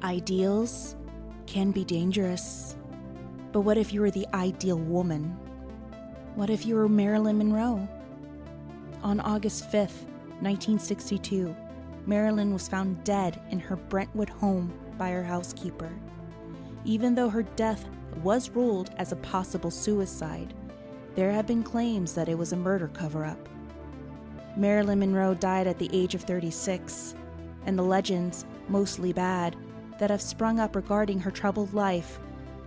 Ideals can be dangerous. But what if you were the ideal woman? What if you were Marilyn Monroe? On August 5th, 1962, Marilyn was found dead in her Brentwood home by her housekeeper. Even though her death was ruled as a possible suicide, there have been claims that it was a murder cover-up. Marilyn Monroe died at the age of 36, and the legends, mostly bad, that have sprung up regarding her troubled life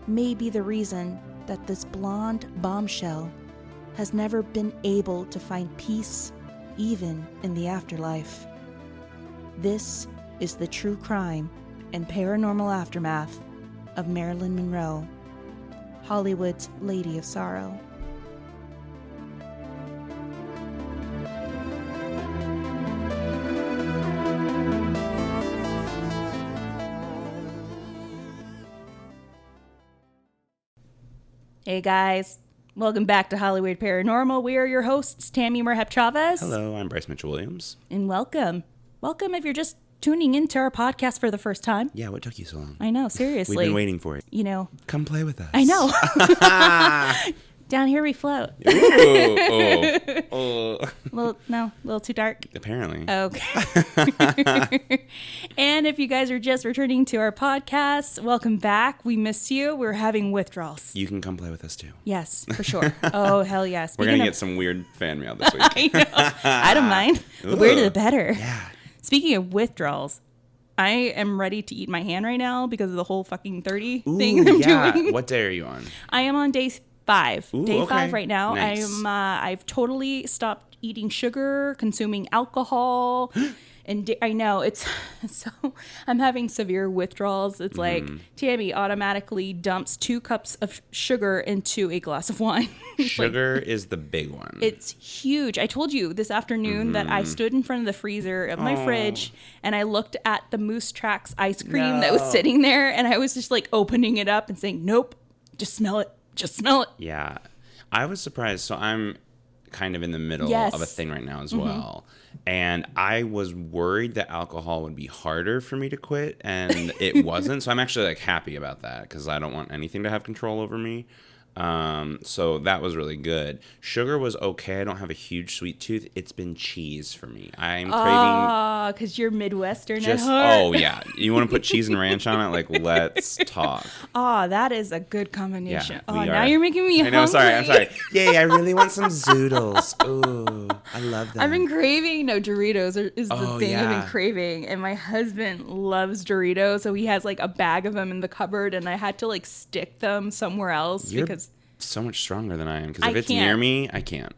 may be the reason that this blonde bombshell has never been able to find peace, even in the afterlife. This is the true crime and paranormal aftermath of Marilyn Monroe, Hollywood's Lady of Sorrow. Hey guys, welcome back to Hollywood Paranormal. We are your hosts, Tammy Merhep Chavez. Hello, I'm Bryce Mitchell-Williams. And welcome. Welcome if you're just tuning into our podcast for the first time. Yeah, what took you so long? I know, seriously. We've been waiting for it. You know. Come play with us. I know. Down here we float. Ooh, little too dark. Apparently. Okay. And if you guys are just returning to our podcast, welcome back. We miss you. We're having withdrawals. You can come play with us too. Yes, for sure. Oh, hell yes. We're going to get some weird fan mail this week. I know. I don't mind. The weirder the better. Yeah. Speaking of withdrawals, I am ready to eat my hand right now because of the whole fucking 30 thing I'm doing. What day are you on? I am on day 5. Ooh, day okay. 5 right now. Nice. I've totally stopped eating sugar, consuming alcohol. And I know it's so I'm having severe withdrawals. It's like Tammy automatically dumps 2 cups of sugar into a glass of wine. Sugar is the big one. It's huge. I told you this afternoon that I stood in front of the freezer of my fridge and I looked at the Moose Tracks ice cream that was sitting there, and I was just like opening it up and saying, nope, just smell it. Just smell it. Yeah. I was surprised. So I'm kind of in the middle of a thing right now as well. And I was worried that alcohol would be harder for me to quit, and it wasn't. So I'm actually like happy about that because I don't want anything to have control over me. So that was really good. Sugar was okay. I don't have a huge sweet tooth. It's been cheese for me. I'm craving. Because you're Midwestern just, at heart. Oh, yeah. You want to put cheese and ranch on it? Like, let's talk. That is a good combination. Yeah, now you're making me hungry. I know, I'm sorry. Yay, I really want some zoodles. Ooh, I love them. I've been craving, Doritos is the thing yeah. I've been craving. And my husband loves Doritos, so he has like a bag of them in the cupboard, and I had to like stick them somewhere else because so much stronger than I am, because if it's can't. near me, I can't.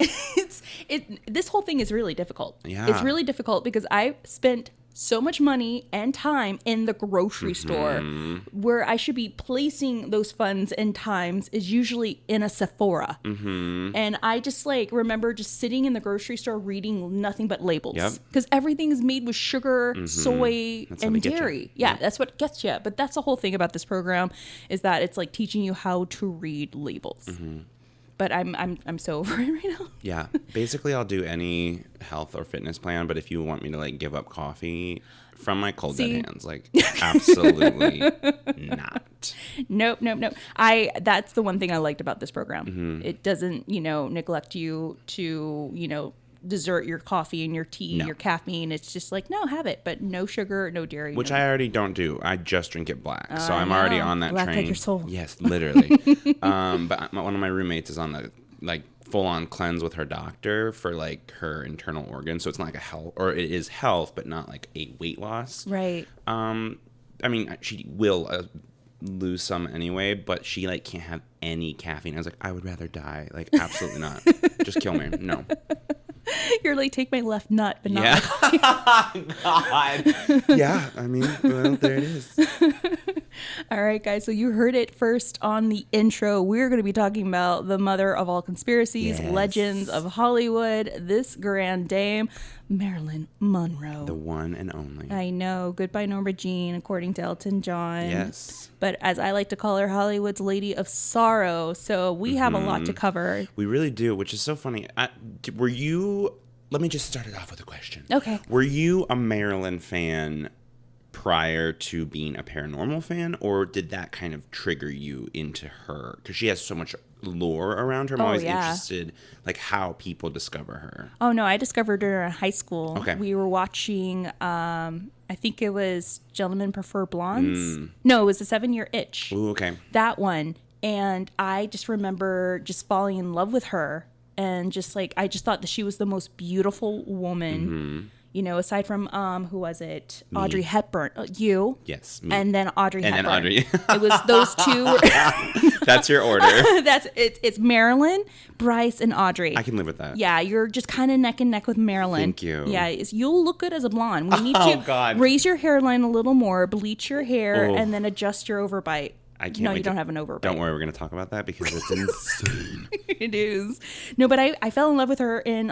This whole thing is really difficult. Yeah. It's really difficult because I spent so much money and time in the grocery store where I should be placing those funds and times is usually in a Sephora. And I just like remember just sitting in the grocery store reading nothing but labels because everything is made with sugar, soy, and dairy. Yeah, that's what gets you. But that's the whole thing about this program is that it's like teaching you how to read labels. But I'm so over it right now. Yeah. Basically, I'll do any health or fitness plan, but if you want me to like give up coffee from my cold dead hands, like absolutely not. Nope. That's the one thing I liked about this program. It doesn't, neglect you to, dessert your coffee and your tea, your caffeine. It's just like, no, have it, but no sugar, no dairy. Which I already don't do. I just drink it black. So I'm already on that black train. like your soul. Yes, literally. But one of my roommates is on the like full-on cleanse with her doctor for like her internal organs. So it's not like a health, or it is health, but not like a weight loss. Right. I mean, she will lose some anyway, but she like can't have any caffeine. I was like, I would rather die. Like, absolutely not. Just kill me. No. You're like, take my left nut, but not God. Yeah, I mean, well, there it is. All right, guys. So you heard it first on the intro. We're going to be talking about the mother of all conspiracies, legends of Hollywood, this grand dame, Marilyn Monroe. The one and only. I know. Goodbye, Norma Jean, according to Elton John. Yes. But as I like to call her, Hollywood's Lady of Sorrow. So we have a lot to cover. We really do, which is so funny. Were you... Let me just start it off with a question. Okay. Were you a Marilyn fan prior to being a paranormal fan, or did that kind of trigger you into her? Because she has so much lore around her. I'm always interested, like, how people discover her. Oh, no, I discovered her in high school. Okay. We were watching, I think it was Gentlemen Prefer Blondes. No, it was The 7-Year Itch. Ooh, okay. That one. And I just remember just falling in love with her. And just like, I just thought that she was the most beautiful woman. You know, aside from, who was it? Me. Audrey Hepburn. You. Yes. Me. And then Audrey Hepburn. And then Audrey. It was those two. That's your order. It's Marilyn, Bryce, and Audrey. I can live with that. Yeah, you're just kind of neck and neck with Marilyn. Thank you. Yeah, you'll look good as a blonde. We need to raise your hairline a little more, bleach your hair, and then adjust your overbite. I can't. No, you don't have an overbite. Don't worry, we're going to talk about that because it's insane. It is. No, but I fell in love with her in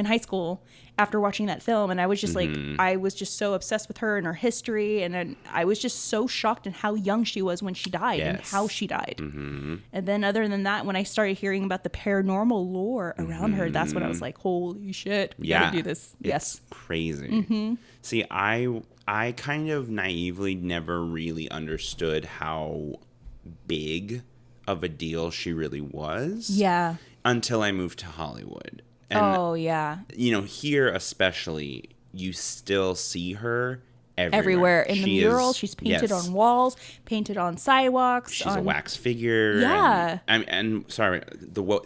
high school after watching that film, and I was just like, I was just so obsessed with her and her history, and then I was just so shocked at how young she was when she died and how she died. And then other than that, when I started hearing about the paranormal lore around her, that's when I was like, holy shit, we gotta do this. It's crazy. See, I kind of naively never really understood how big of a deal she really was. Yeah. Until I moved to Hollywood. And, you know, here especially, you still see her everywhere. In the mural, she's painted on walls, painted on sidewalks. She's a wax figure. Yeah. And sorry,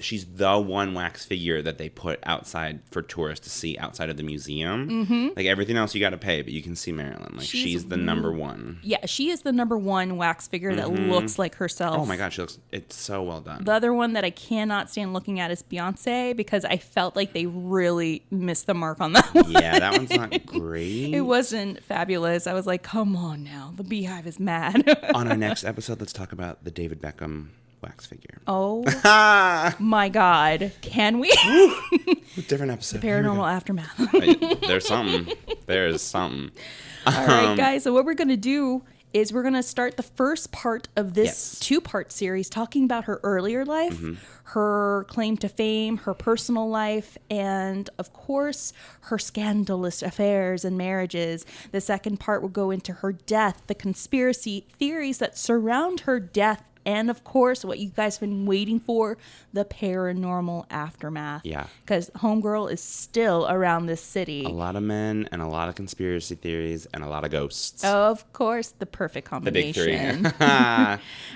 she's the one wax figure that they put outside for tourists to see outside of the museum. Like everything else you got to pay, but you can see Marilyn. Like she's the number one. Yeah, she is the number one wax figure that looks like herself. Oh my God, it's so well done. The other one that I cannot stand looking at is Beyonce because I felt like they really missed the mark on that one. Yeah, that one's not great. It wasn't fabulous. I was like, come on now. The Beehive is mad. On our next episode, let's talk about the David Beckham wax figure. Oh, my God. Can we? Different episode. The Paranormal Aftermath. There's something. There's something. All right, guys. So what we're going to do is we're going to start the first part of this two-part series talking about her earlier life, her claim to fame, her personal life, and, of course, her scandalous affairs and marriages. The second part will go into her death, the conspiracy theories that surround her death, and, of course, what you guys have been waiting for, the paranormal aftermath. Yeah. Because Homegirl is still around this city. A lot of men and a lot of conspiracy theories and a lot of ghosts. Of course, the perfect combination. The big three.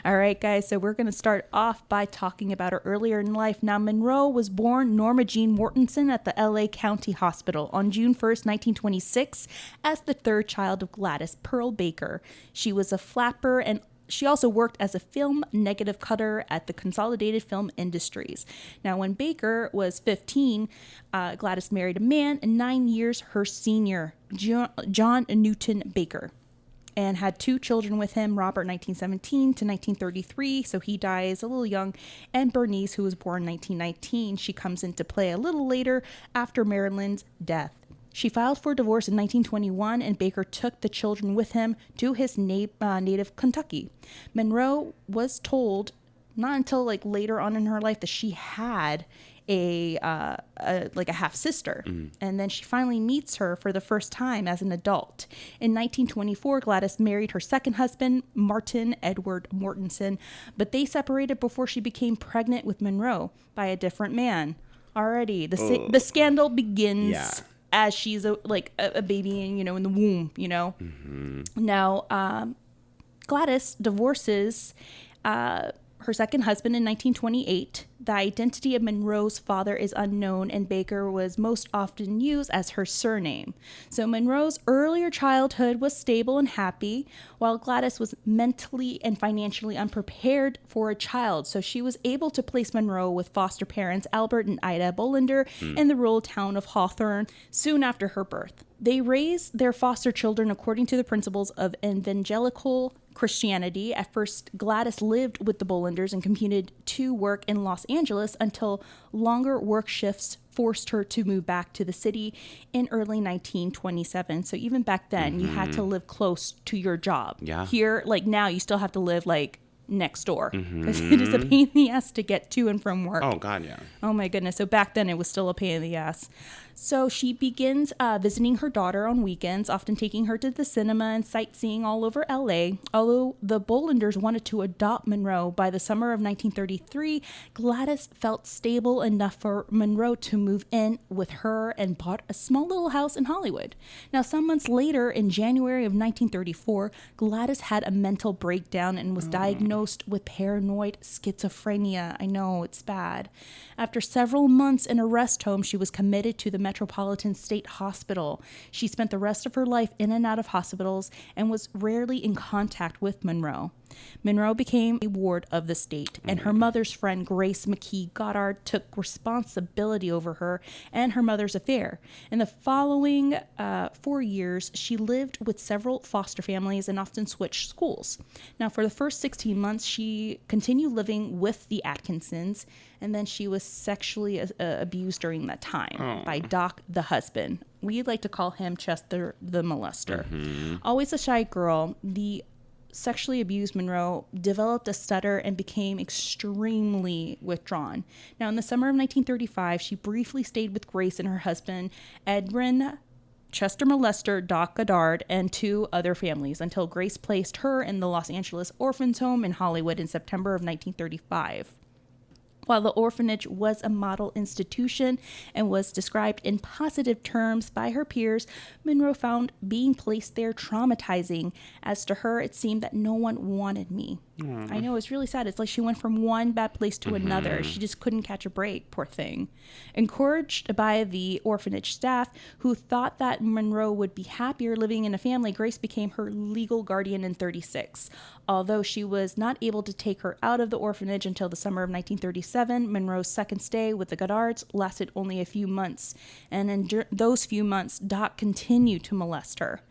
All right, guys. So we're going to start off by talking about her earlier in life. Now, Monroe was born Norma Jean Mortensen at the L.A. County Hospital on June 1st, 1926, as the third child of Gladys Pearl Baker. She was a flapper and she also worked as a film negative cutter at the Consolidated Film Industries. Now, when Baker was 15, Gladys married a man 9 years her senior, John Newton Baker, and had 2 children with him, Robert 1917 to 1933, so he dies a little young, and Bernice, who was born 1919. She comes into play a little later after Marilyn's death. She filed for divorce in 1921, and Baker took the children with him to his native Kentucky. Monroe was told, not until like later on in her life, that she had a half sister, and then she finally meets her for the first time as an adult. In 1924, Gladys married her second husband, Martin Edward Mortensen, but they separated before she became pregnant with Monroe by a different man. Already, the scandal begins. Yeah. As she's a baby in the womb, Now, Gladys divorces her second husband in 1928. The identity of Monroe's father is unknown, and Baker was most often used as her surname. So Monroe's earlier childhood was stable and happy, while Gladys was mentally and financially unprepared for a child. So she was able to place Monroe with foster parents Albert and Ida Bolander in the rural town of Hawthorne soon after her birth. They raised their foster children according to the principles of evangelical Christianity. At first, Gladys lived with the Bolanders and commuted to work in Los Angeles until longer work shifts forced her to move back to the city in early 1927. So even back then, you had to live close to your job. Yeah. Here, like now, you still have to live like next door because it is a pain in the ass to get to and from work. Oh, God, yeah. Oh, my goodness. So back then, it was still a pain in the ass. So she begins visiting her daughter on weekends, often taking her to the cinema and sightseeing all over LA. Although the Bollanders wanted to adopt Monroe, by the summer of 1933, Gladys felt stable enough for Monroe to move in with her and bought a small little house in Hollywood. Now, some months later, in January of 1934, Gladys had a mental breakdown and was diagnosed with paranoid schizophrenia. I know, it's bad. After several months in a rest home, she was committed to the Metropolitan State Hospital. She spent the rest of her life in and out of hospitals and was rarely in contact with Monroe. Monroe became a ward of the state, and her mother's friend Grace McKee Goddard took responsibility over her and her mother's affair. In the following 4 years, she lived with several foster families and often switched schools. Now, for the first 16 months, she continued living with the Atkinsons, and then she was sexually abused during that time by Doc, the husband. We like to call him Chester the molester. Always a shy girl, the sexually abused Monroe developed a stutter and became extremely withdrawn. Now, in the summer of 1935, she briefly stayed with Grace and her husband, Edwin Chester molester Doc Goddard, and 2 other families until Grace placed her in the Los Angeles Orphans Home in Hollywood in September of 1935. While the orphanage was a model institution and was described in positive terms by her peers, Monroe found being placed there traumatizing. As to her, it seemed that no one wanted me. I know, it's really sad. It's like she went from one bad place to another. She just couldn't catch a break, poor thing. Encouraged by the orphanage staff, who thought that Monroe would be happier living in a family, Grace became her legal guardian in 1936. Although she was not able to take her out of the orphanage until the summer of 1937, Monroe's second stay with the Goddards lasted only a few months. And in those few months, Doc continued to molest her.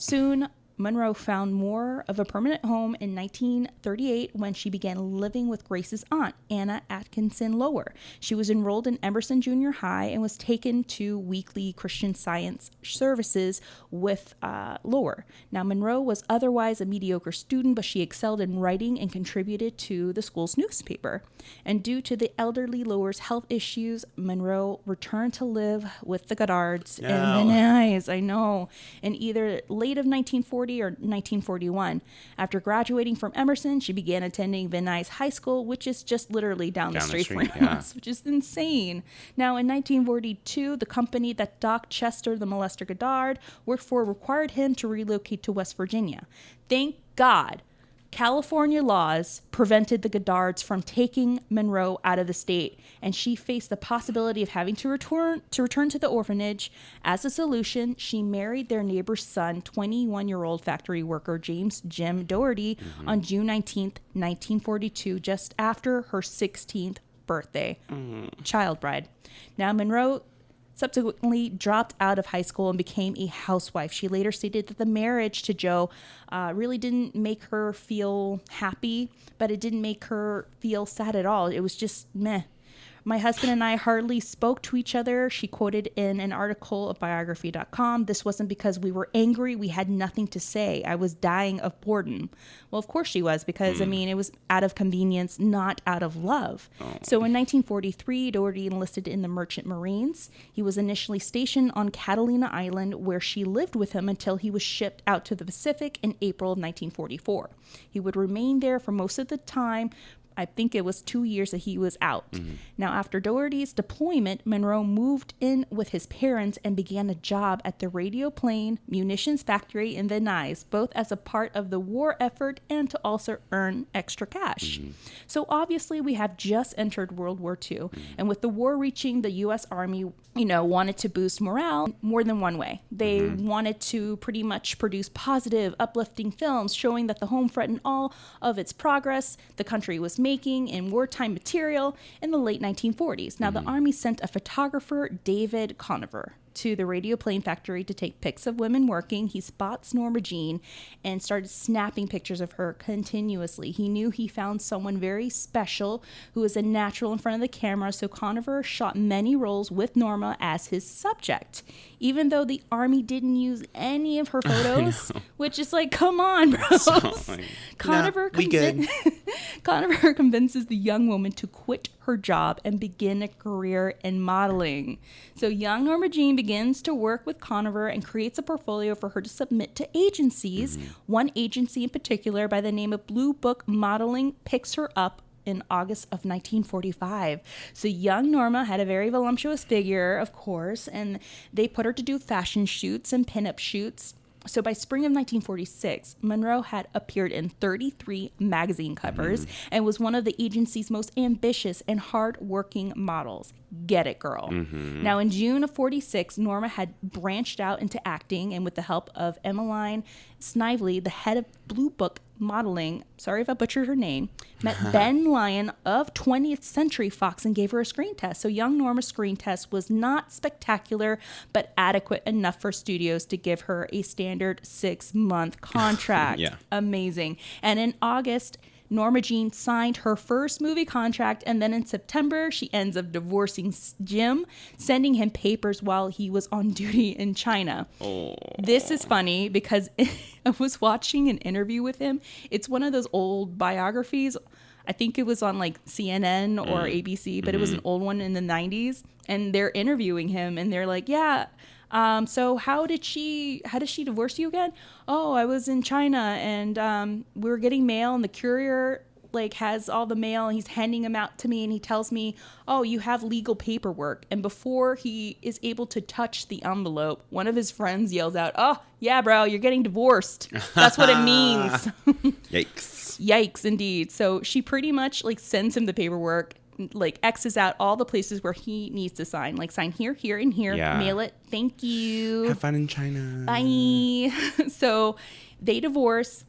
Soon, Monroe found more of a permanent home in 1938 when she began living with Grace's aunt, Anna Atkinson Lower. She was enrolled in Emerson Junior High and was taken to weekly Christian Science services with Lower. Now, Monroe was otherwise a mediocre student, but she excelled in writing and contributed to the school's newspaper. And due to the elderly Lower's health issues, Monroe returned to live with the Goddards in Van Nuys, I know, in either late of 1940 or 1941. After graduating from Emerson, she began attending Van Nuys High School, which is just literally down the street from us, which is insane. Now, in 1942, the company that Doc Chester, the molester Goddard, worked for required him to relocate to West Virginia. Thank God, California laws prevented the Goddards from taking Monroe out of the state, and she faced the possibility of having to return to the orphanage. As a solution, she married their neighbor's son, 21-year-old factory worker James Jim Doherty, on June 19th, 1942, just after her 16th birthday. Child bride. Now, Monroe subsequently dropped out of high school and became a housewife. She later stated that the marriage to Joe really didn't make her feel happy, but it didn't make her feel sad at all. It was just meh. My husband and I hardly spoke to each other. She quoted in an article of biography.com, "This wasn't because we were angry. We had nothing to say. I was dying of boredom." Well, of course she was, because, I mean, it was out of convenience, not out of love. So in 1943, Doherty enlisted in the Merchant Marines. He was initially stationed on Catalina Island, where she lived with him until he was shipped out to the Pacific in April of 1944. He would remain there for most of the time. I think it was 2 years that he was out. Now, after Doherty's deployment, Monroe moved in with his parents and began a job at the Radio Plane Munitions Factory in Van Nuys, both as a part of the war effort and to also earn extra cash. So obviously, we have just entered World War II, and with the war reaching, the U.S. Army, wanted to boost morale more than one way. They wanted to pretty much produce positive, uplifting films showing that the home front and all of its progress the country was making in wartime material in the late 1940s. Now, the Army sent a photographer, David Conover, to the Radio Plane Factory to take pics of women working. He spots Norma Jean and started snapping pictures of her continuously. He knew he found someone very special who was a natural in front of the camera, so Conover shot many roles with Norma as his subject, even though the Army didn't use any of her photos, which is like, come on, bros. Conover Conover convinces the young woman to quit her job and begin a career in modeling. So young Norma Jean begins to work with Conover and creates a portfolio for her to submit to agencies. One agency in particular by the name of Blue Book Modeling picks her up in August of 1945. So young Norma had a very voluptuous figure, of course, and they put her to do fashion shoots and pinup shoots. So by spring of 1946, Monroe had appeared in 33 magazine covers and was one of the agency's most ambitious and hard-working models. Get it, girl. Now, in June of 46, Norma had branched out into acting, and with the help of Emmeline Snively, the head of Blue Book Modeling, sorry if I butchered her name, met Ben Lyon of 20th Century Fox and gave her a screen test. So young Norma's screen test was not spectacular, but adequate enough for studios to give her a standard 6-month contract. Amazing. And in August, Norma Jean signed her first movie contract, and then in September, she ends up divorcing Jim, sending him papers while he was on duty in China. This is funny because I was watching an interview with him. It's one of those old biographies. I think it was on like CNN or ABC, but it was an old one in the 90s. And they're interviewing him, and they're like, yeah, so how did she divorce you again? Oh, I was in China, and we were getting mail, and the courier like has all the mail, and he's handing them out to me, and he tells me, oh, you have legal paperwork. And before he is able to touch the envelope, one of his friends yells out, oh, yeah, bro, you're getting divorced. That's what it means. Yikes. Yikes, indeed. So she pretty much like sends him the paperwork, like X's out all the places where he needs to sign, like sign here, here, and here, mail it. Thank you. Have fun in China. Bye. So they divorce,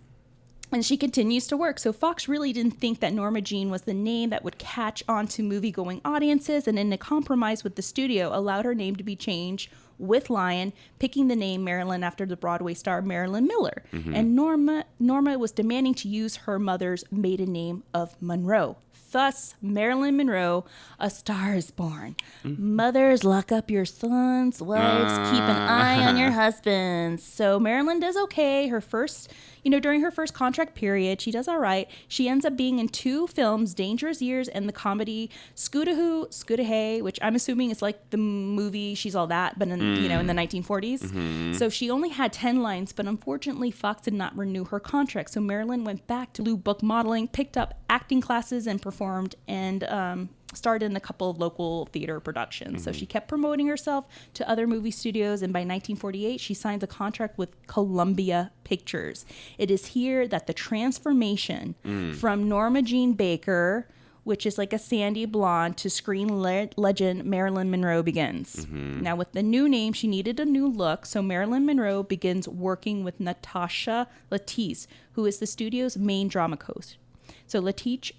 and she continues to work. So Fox really didn't think that Norma Jean was the name that would catch on to movie-going audiences, and in a compromise with the studio, allowed her name to be changed with Lyon, picking the name Marilyn after the Broadway star Marilyn Miller. And Norma was demanding to use her mother's maiden name of Monroe. Thus, Marilyn Monroe, a star is born. Mothers, lock up your sons. Wives, keep an eye on your husbands. So Marilyn does okay. Her first, during her first contract period, she does all right. She ends up being in 2 films, Dangerous Years and the comedy Scootahu, Scootahay, which I'm assuming is like the movie She's All That, but in the 1940s. So she only had 10 lines, but unfortunately Fox did not renew her contract. So Marilyn went back to Blue Book Modeling, picked up acting classes, and performed and starred in a couple of local theater productions. So she kept promoting herself to other movie studios, and by 1948 she signs a contract with Columbia Pictures. It is here that the transformation from Norma Jean Baker, which is like a sandy blonde, to screen legend Marilyn Monroe begins. Now, with the new name, she needed a new look, so Marilyn Monroe begins working with Natasha Latisse, who is the studio's main drama coach. So Latisse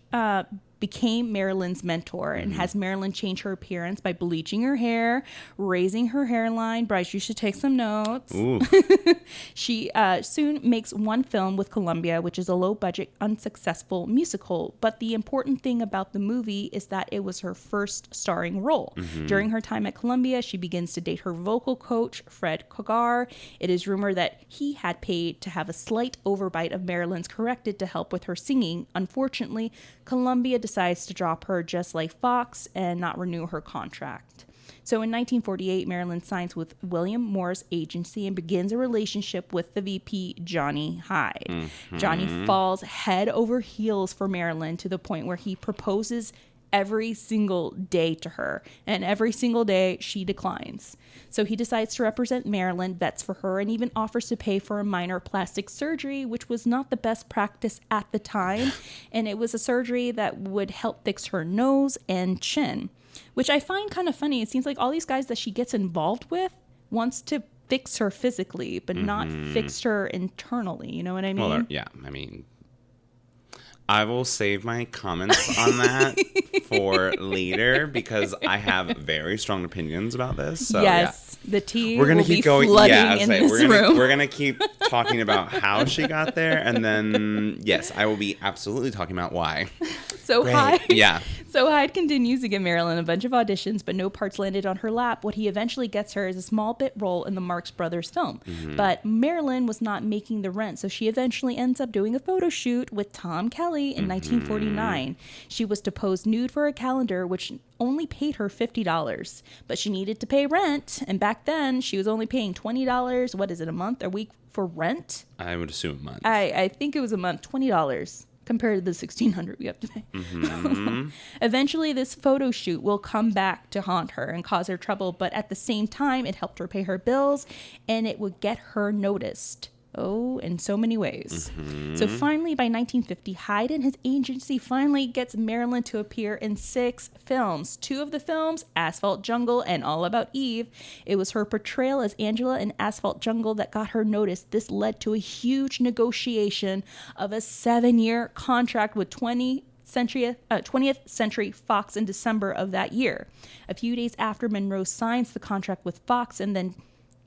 became Marilyn's mentor and has Marilyn change her appearance by bleaching her hair, raising her hairline. Bryce, you should take some notes. She soon makes one film with Columbia, which is a low-budget, unsuccessful musical. But the important thing about the movie is that it was her first starring role. During her time at Columbia, she begins to date her vocal coach, Fred Kogar. It is rumored that he had paid to have a slight overbite of Marilyn's corrected to help with her singing. Unfortunately, Columbia decides to drop her just like Fox and not renew her contract. So in 1948, Marilyn signs with William Morris Agency and begins a relationship with the VP, Johnny Hyde. Johnny falls head over heels for Marilyn to the point where he proposes every single day to her, and every single day she declines. So he decides to represent Marilyn, vets for her, and even offers to pay for a minor plastic surgery, which was not the best practice at the time. And it was a surgery that would help fix her nose and chin, which I find kind of funny. It seems like all these guys that she gets involved with wants to fix her physically, but not fix her internally. You know what I mean? Well, yeah, I mean, I will save my comments on that for later because I have very strong opinions about this. So, yes, the tea we're gonna will keep be going. flooding in this room. We're gonna keep talking about how she got there, and then yes, I will be absolutely talking about why. So Great. Hyde, Yeah. So Hyde continues to give Marilyn a bunch of auditions, but no parts landed on her lap. What he eventually gets her is a small bit role in the Marx Brothers film. But Marilyn was not making the rent, so she eventually ends up doing a photo shoot with Tom Kelly in 1949. She was to pose nude for a calendar, which only paid her $50, but she needed to pay rent, and back then she was only paying $20. What is it, a month, a week for rent? I would assume a month. I think it was a month, $20 compared to the $1,600 we have to pay. Eventually, this photo shoot will come back to haunt her and cause her trouble, but at the same time, it helped her pay her bills, and it would get her noticed. Oh, in so many ways. So finally, by 1950, Hyde and his agency finally gets Marilyn to appear in 6 films. 2 of the films, Asphalt Jungle and All About Eve. It was her portrayal as Angela in Asphalt Jungle that got her noticed. This led to a huge negotiation of a 7-year contract with 20th Century Fox in December of that year. A few days after Monroe signs the contract with Fox, and then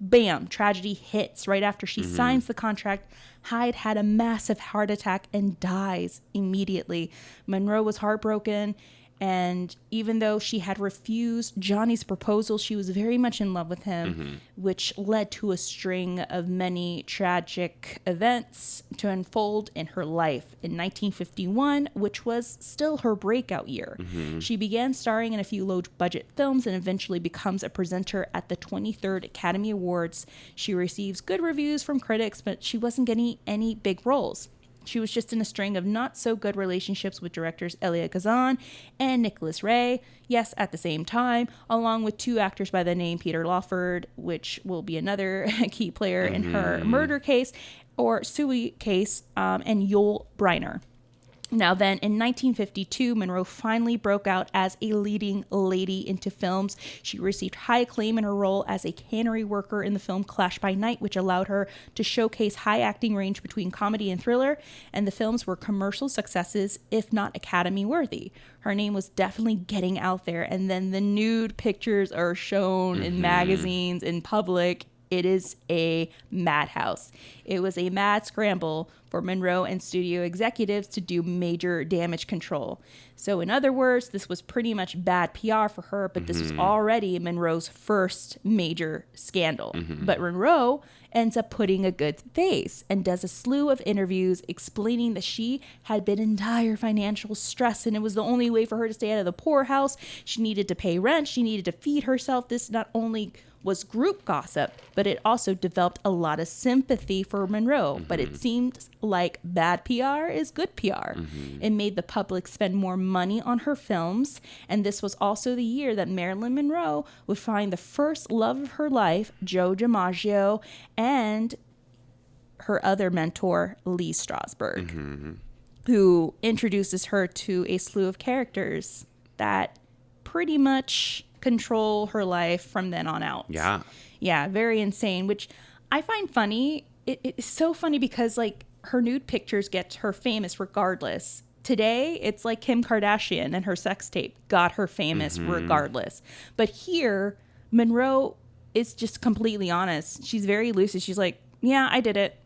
bam, tragedy hits. Right after she signs the contract, Hyde had a massive heart attack and dies immediately. Monroe was heartbroken, and even though she had refused Johnny's proposal, she was very much in love with him, which led to a string of many tragic events to unfold in her life. In 1951, which was still her breakout year, she began starring in a few low-budget films and eventually becomes a presenter at the 23rd Academy Awards. She receives good reviews from critics, but she wasn't getting any big roles. She was just in a string of not-so-good relationships with directors Elia Kazan and Nicholas Ray, yes, at the same time, along with 2 actors by the name Peter Lawford, which will be another key player in her murder case, or Suey case, and Yul Brynner. Now then, in 1952, Monroe finally broke out as a leading lady into films. She received high acclaim in her role as a cannery worker in the film Clash by Night, which allowed her to showcase high acting range between comedy and thriller, and the films were commercial successes, if not Academy worthy. Her name was definitely getting out there, and then the nude pictures are shown in magazines, in public. It is a madhouse. It was a mad scramble for Monroe and studio executives to do major damage control. So in other words, this was pretty much bad PR for her, but this was already Monroe's first major scandal. But Monroe ends up putting a good face and does a slew of interviews explaining that she had been in dire financial stress and it was the only way for her to stay out of the poorhouse. She needed to pay rent. She needed to feed herself. This not only was group gossip, but it also developed a lot of sympathy for Monroe. But it seemed like bad PR is good PR. It made the public spend more money on her films, and this was also the year that Marilyn Monroe would find the first love of her life, Joe DiMaggio, and her other mentor, Lee Strasberg, who introduces her to a slew of characters that pretty much control her life from then on out. Yeah, very insane, which I find funny. It's so funny because like her nude pictures get her famous regardless. Today, it's like Kim Kardashian and her sex tape got her famous regardless. But here, Monroe is just completely honest. She's very lucid. She's like, yeah, I did it.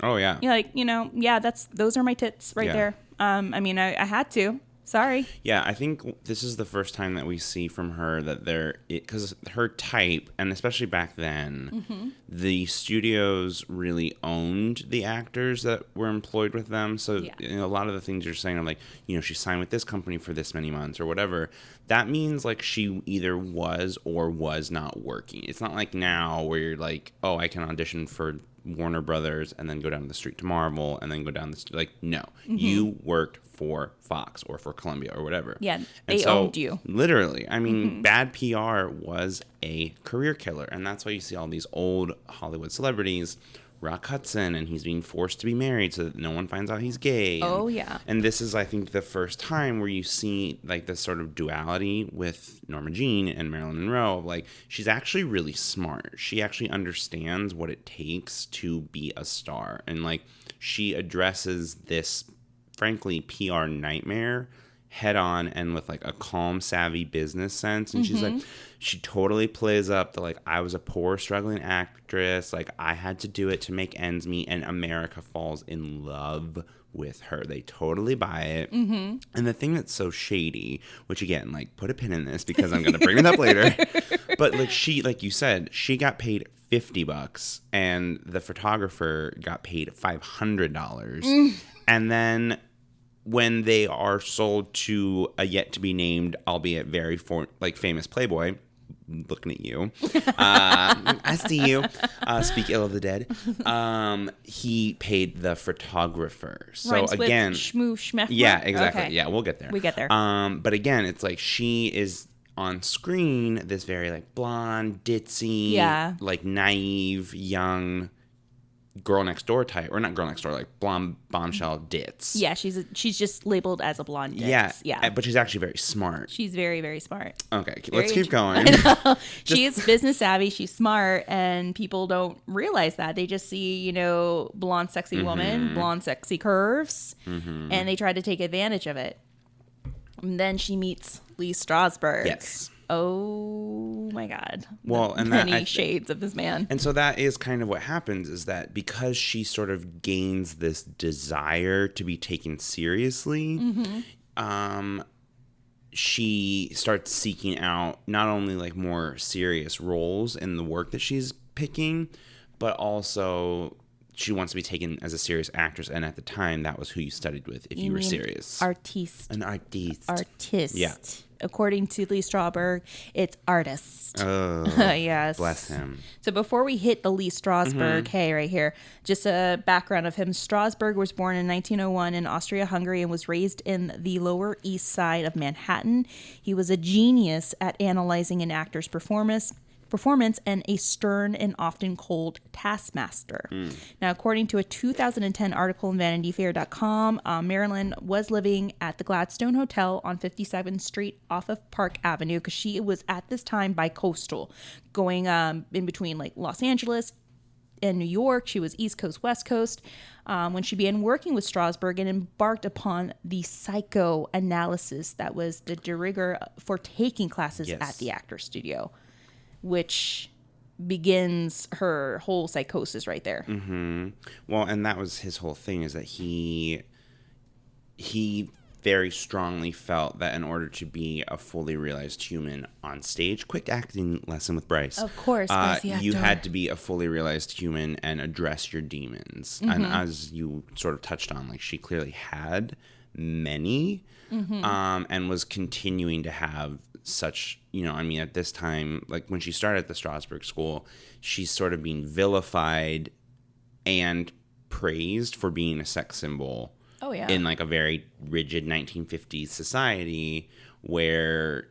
Oh, yeah. You're like, yeah, those are my tits right there. I mean, I had to. Sorry. Yeah, I think this is the first time that we see from her that because her type, and especially back then, the studios really owned the actors that were employed with them. So a lot of the things you're saying are like, she signed with this company for this many months or whatever. That means like she either was or was not working. It's not like now where you're like, oh, I can audition for Warner Brothers and then go down the street to Marvel and then go down the street. Like, no, you worked for Fox or for Columbia or whatever. Yeah, they owned you. Literally. I mean, bad PR was a career killer. And that's why you see all these old Hollywood celebrities, Rock Hudson, and he's being forced to be married so that no one finds out he's gay. Oh, yeah. And this is, I think, the first time where you see like this sort of duality with Norma Jean and Marilyn Monroe. Like, she's actually really smart. She actually understands what it takes to be a star. And like, she addresses this, frankly, PR nightmare head on and with like a calm, savvy business sense. And she's like, she totally plays up the like, I was a poor, struggling actress. Like, I had to do it to make ends meet, and America falls in love with her. They totally buy it. And the thing that's so shady, which again, like, put a pin in this because I'm going to bring it up later. But like, she, like you said, she got paid $50 and the photographer got paid $500. And then when they are sold to a yet to be named, albeit very famous Playboy, looking at you, I see you, speak ill of the dead, he paid the photographer. So Rhymes again, with Schmeffler? Yeah, exactly. Okay. Yeah, we'll get there. We get there. But again, it's like she is on screen this very like blonde, ditzy, like naive, young girl next door type, or not girl next door, like blonde bombshell ditz. Yeah, she's just labeled as a blonde ditz. Yeah, but she's actually very smart. She's very, very smart. Okay, let's keep going. She is business savvy. She's smart, and people don't realize that. They just see, blonde, sexy woman, blonde, sexy curves, and they try to take advantage of it. And then she meets Lee Strasberg. Yes. Oh my God. Well, and many shades of this man. And so that is kind of what happens, is that because she sort of gains this desire to be taken seriously, she starts seeking out not only like more serious roles in the work that she's picking, but also she wants to be taken as a serious actress. And at the time, that was who you studied with if you were serious. Artiste. An artiste. Artist. Yeah. According to Lee Strasberg, it's artist. Oh, yes. Bless him. So before we hit the Lee Strasberg, hey, right here, just a background of him. Strasberg was born in 1901 in Austria-Hungary and was raised in the Lower East Side of Manhattan. He was a genius at analyzing an actor's performance and a stern and often cold taskmaster. Now, according to a 2010 article in VanityFair.com, Marilyn was living at the Gladstone Hotel on 57th Street off of Park Avenue, because she was at this time bi-coastal, going in between like Los Angeles and New York. She was East Coast, West Coast, when she began working with Strasberg and embarked upon the psychoanalysis that was the de rigueur for taking classes at the Actors Studio, which begins her whole psychosis right there. Well, and that was his whole thing, is that he very strongly felt that in order to be a fully realized human on stage, quick acting lesson with Bryce. Of course, you had to be a fully realized human and address your demons. And as you sort of touched on, like, she clearly had many, and was continuing to have such, at this time, like when she started at the Strasberg School, she's sort of being vilified and praised for being a sex symbol. Oh, yeah. In like a very rigid 1950s society where,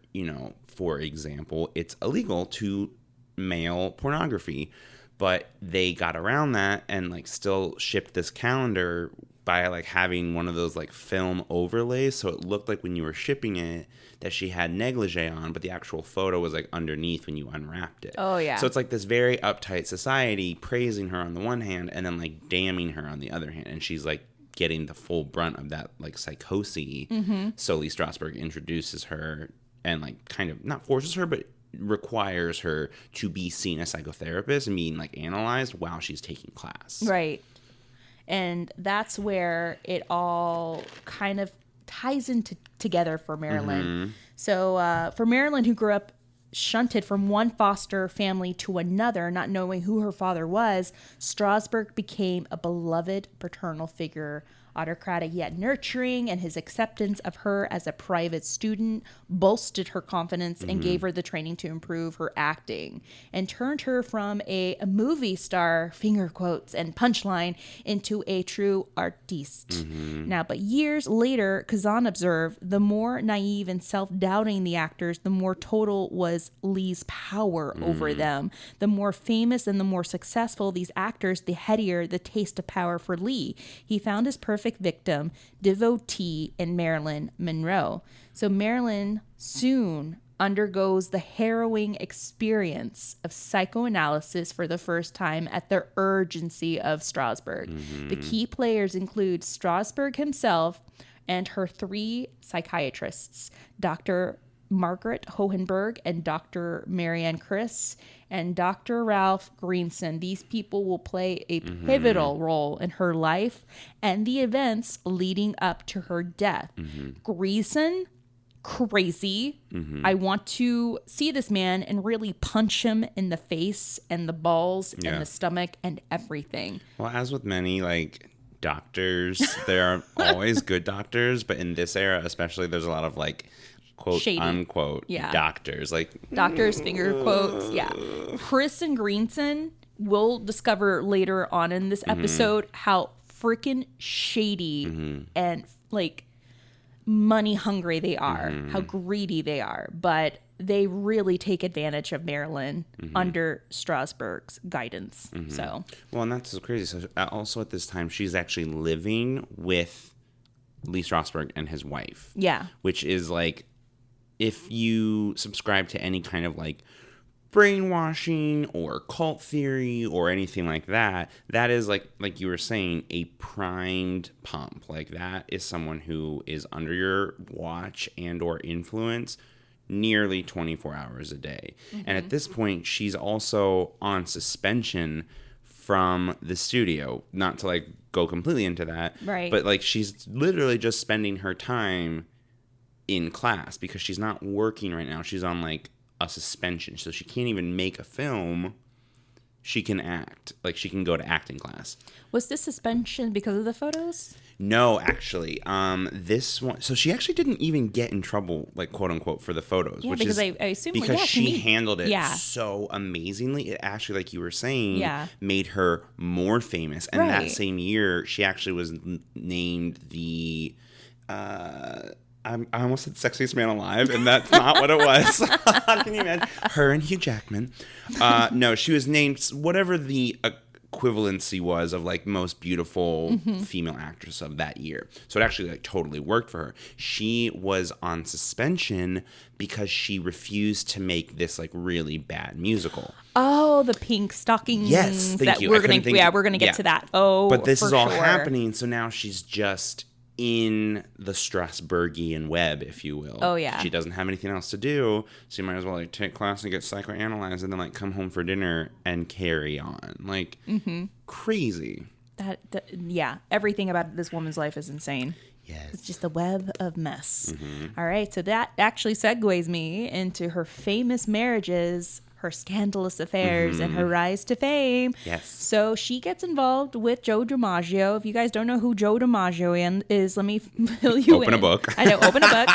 for example, it's illegal to mail pornography, but they got around that and like still shipped this calendar by like having one of those like film overlays, so it looked like when you were shipping it that she had negligee on, but the actual photo was like underneath when you unwrapped it. Oh yeah. So it's like this very uptight society praising her on the one hand and then like damning her on the other hand, and she's like getting the full brunt of that like psychosis. So Lee Strasberg introduces her and like kind of not forces her, but requires her to be seen as a psychotherapist and being like analyzed while she's taking class. Right. And that's where it all kind of ties together for Marilyn. So for Marilyn, who grew up shunted from one foster family to another, not knowing who her father was, Strasberg became a beloved paternal figure, autocratic yet nurturing, and his acceptance of her as a private student bolstered her confidence and gave her the training to improve her acting, and turned her from a movie star, finger quotes and punchline, into a true artiste. Now, but years later, Kazan observed, the more naive and self-doubting the actors, the more total was Lee's power over them. The more famous and the more successful these actors, the headier the taste of power for Lee. He found his perfect victim, devotee in Marilyn Monroe. So Marilyn soon undergoes the harrowing experience of psychoanalysis for the first time at the urgency of Strasberg. The key players include Strasberg himself, and her 3 psychiatrists, Dr. Margaret Hohenberg and Dr. Marianne Criss and Dr. Ralph Greenson. These people will play a pivotal role in her life and the events leading up to her death. Greenson, crazy. I want to see this man and really punch him in the face and the balls and the stomach and everything. Well, as with many, like, doctors, there are always good doctors, but in this era especially, there's a lot of, like, quote, shady, unquote, doctors. Like, doctors, finger quotes, Criss and Greenson will discover later on in this episode how freaking shady and, like, money hungry they are, how greedy they are. But they really take advantage of Marilyn under Strasberg's guidance. So, well, and that's so crazy. So also at this time, she's actually living with Lee Strasberg and his wife. Yeah. Which is like, if you subscribe to any kind of like brainwashing or cult theory or anything like that, that is like you were saying, a primed pump. Like, that is someone who is under your watch and or influence nearly 24 hours a day. And at this point, she's also on suspension from the studio. Not to like go completely into that, right? But like, she's literally just spending her time in class because she's not working right now. She's on like a suspension, so she can't even make a film. She can act. Like, she can go to acting class. Was this suspension because of the photos? No, actually. This one, so she actually didn't even get in trouble, like, quote unquote, for the photos. Yeah, which because is I assume because she handled it so amazingly. It actually, like you were saying, made her more famous. And that same year, she actually was named the I almost said sexiest man alive, and that's not what it was. Can you imagine? Her and Hugh Jackman. No, she was named whatever the equivalency was of like most beautiful female actress of that year. So it actually like totally worked for her. She was on suspension because she refused to make this like really bad musical. Oh, the pink stockings. Yes, thank you. We're gonna get to that. Oh, but this is all happening, so now she's just in the Strasbergian web, if you will. Oh, yeah. She doesn't have anything else to do, so you might as well like take class and get psychoanalyzed and then like come home for dinner and carry on. Like, crazy. That everything about this woman's life is insane. Yes. It's just a web of mess. All right, so that actually segues me into her famous marriages, her scandalous affairs, and her rise to fame. Yes. So she gets involved with Joe DiMaggio. If you guys don't know who Joe DiMaggio is, let me fill you in. Open a book. I know, open a book.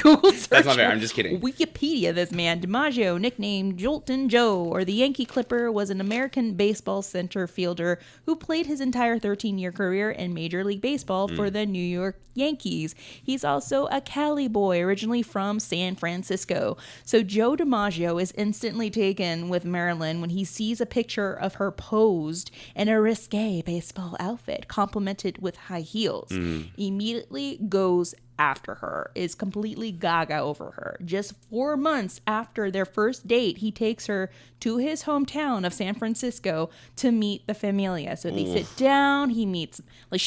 Google search. That's not fair. I'm just kidding. Wikipedia this man. DiMaggio, nicknamed Joltin' Joe or the Yankee Clipper, was an American baseball center fielder who played his entire 13-year career in Major League Baseball for the New York Yankees. He's also a Cali boy, originally from San Francisco. So Joe DiMaggio is instantly taken with Marilyn when he sees a picture of her posed in a risque baseball outfit, complemented with high heels. Immediately goes after her, is completely gaga over her. Just 4 months after their first date, he takes her to his hometown of San Francisco to meet the familia. So they sit down, she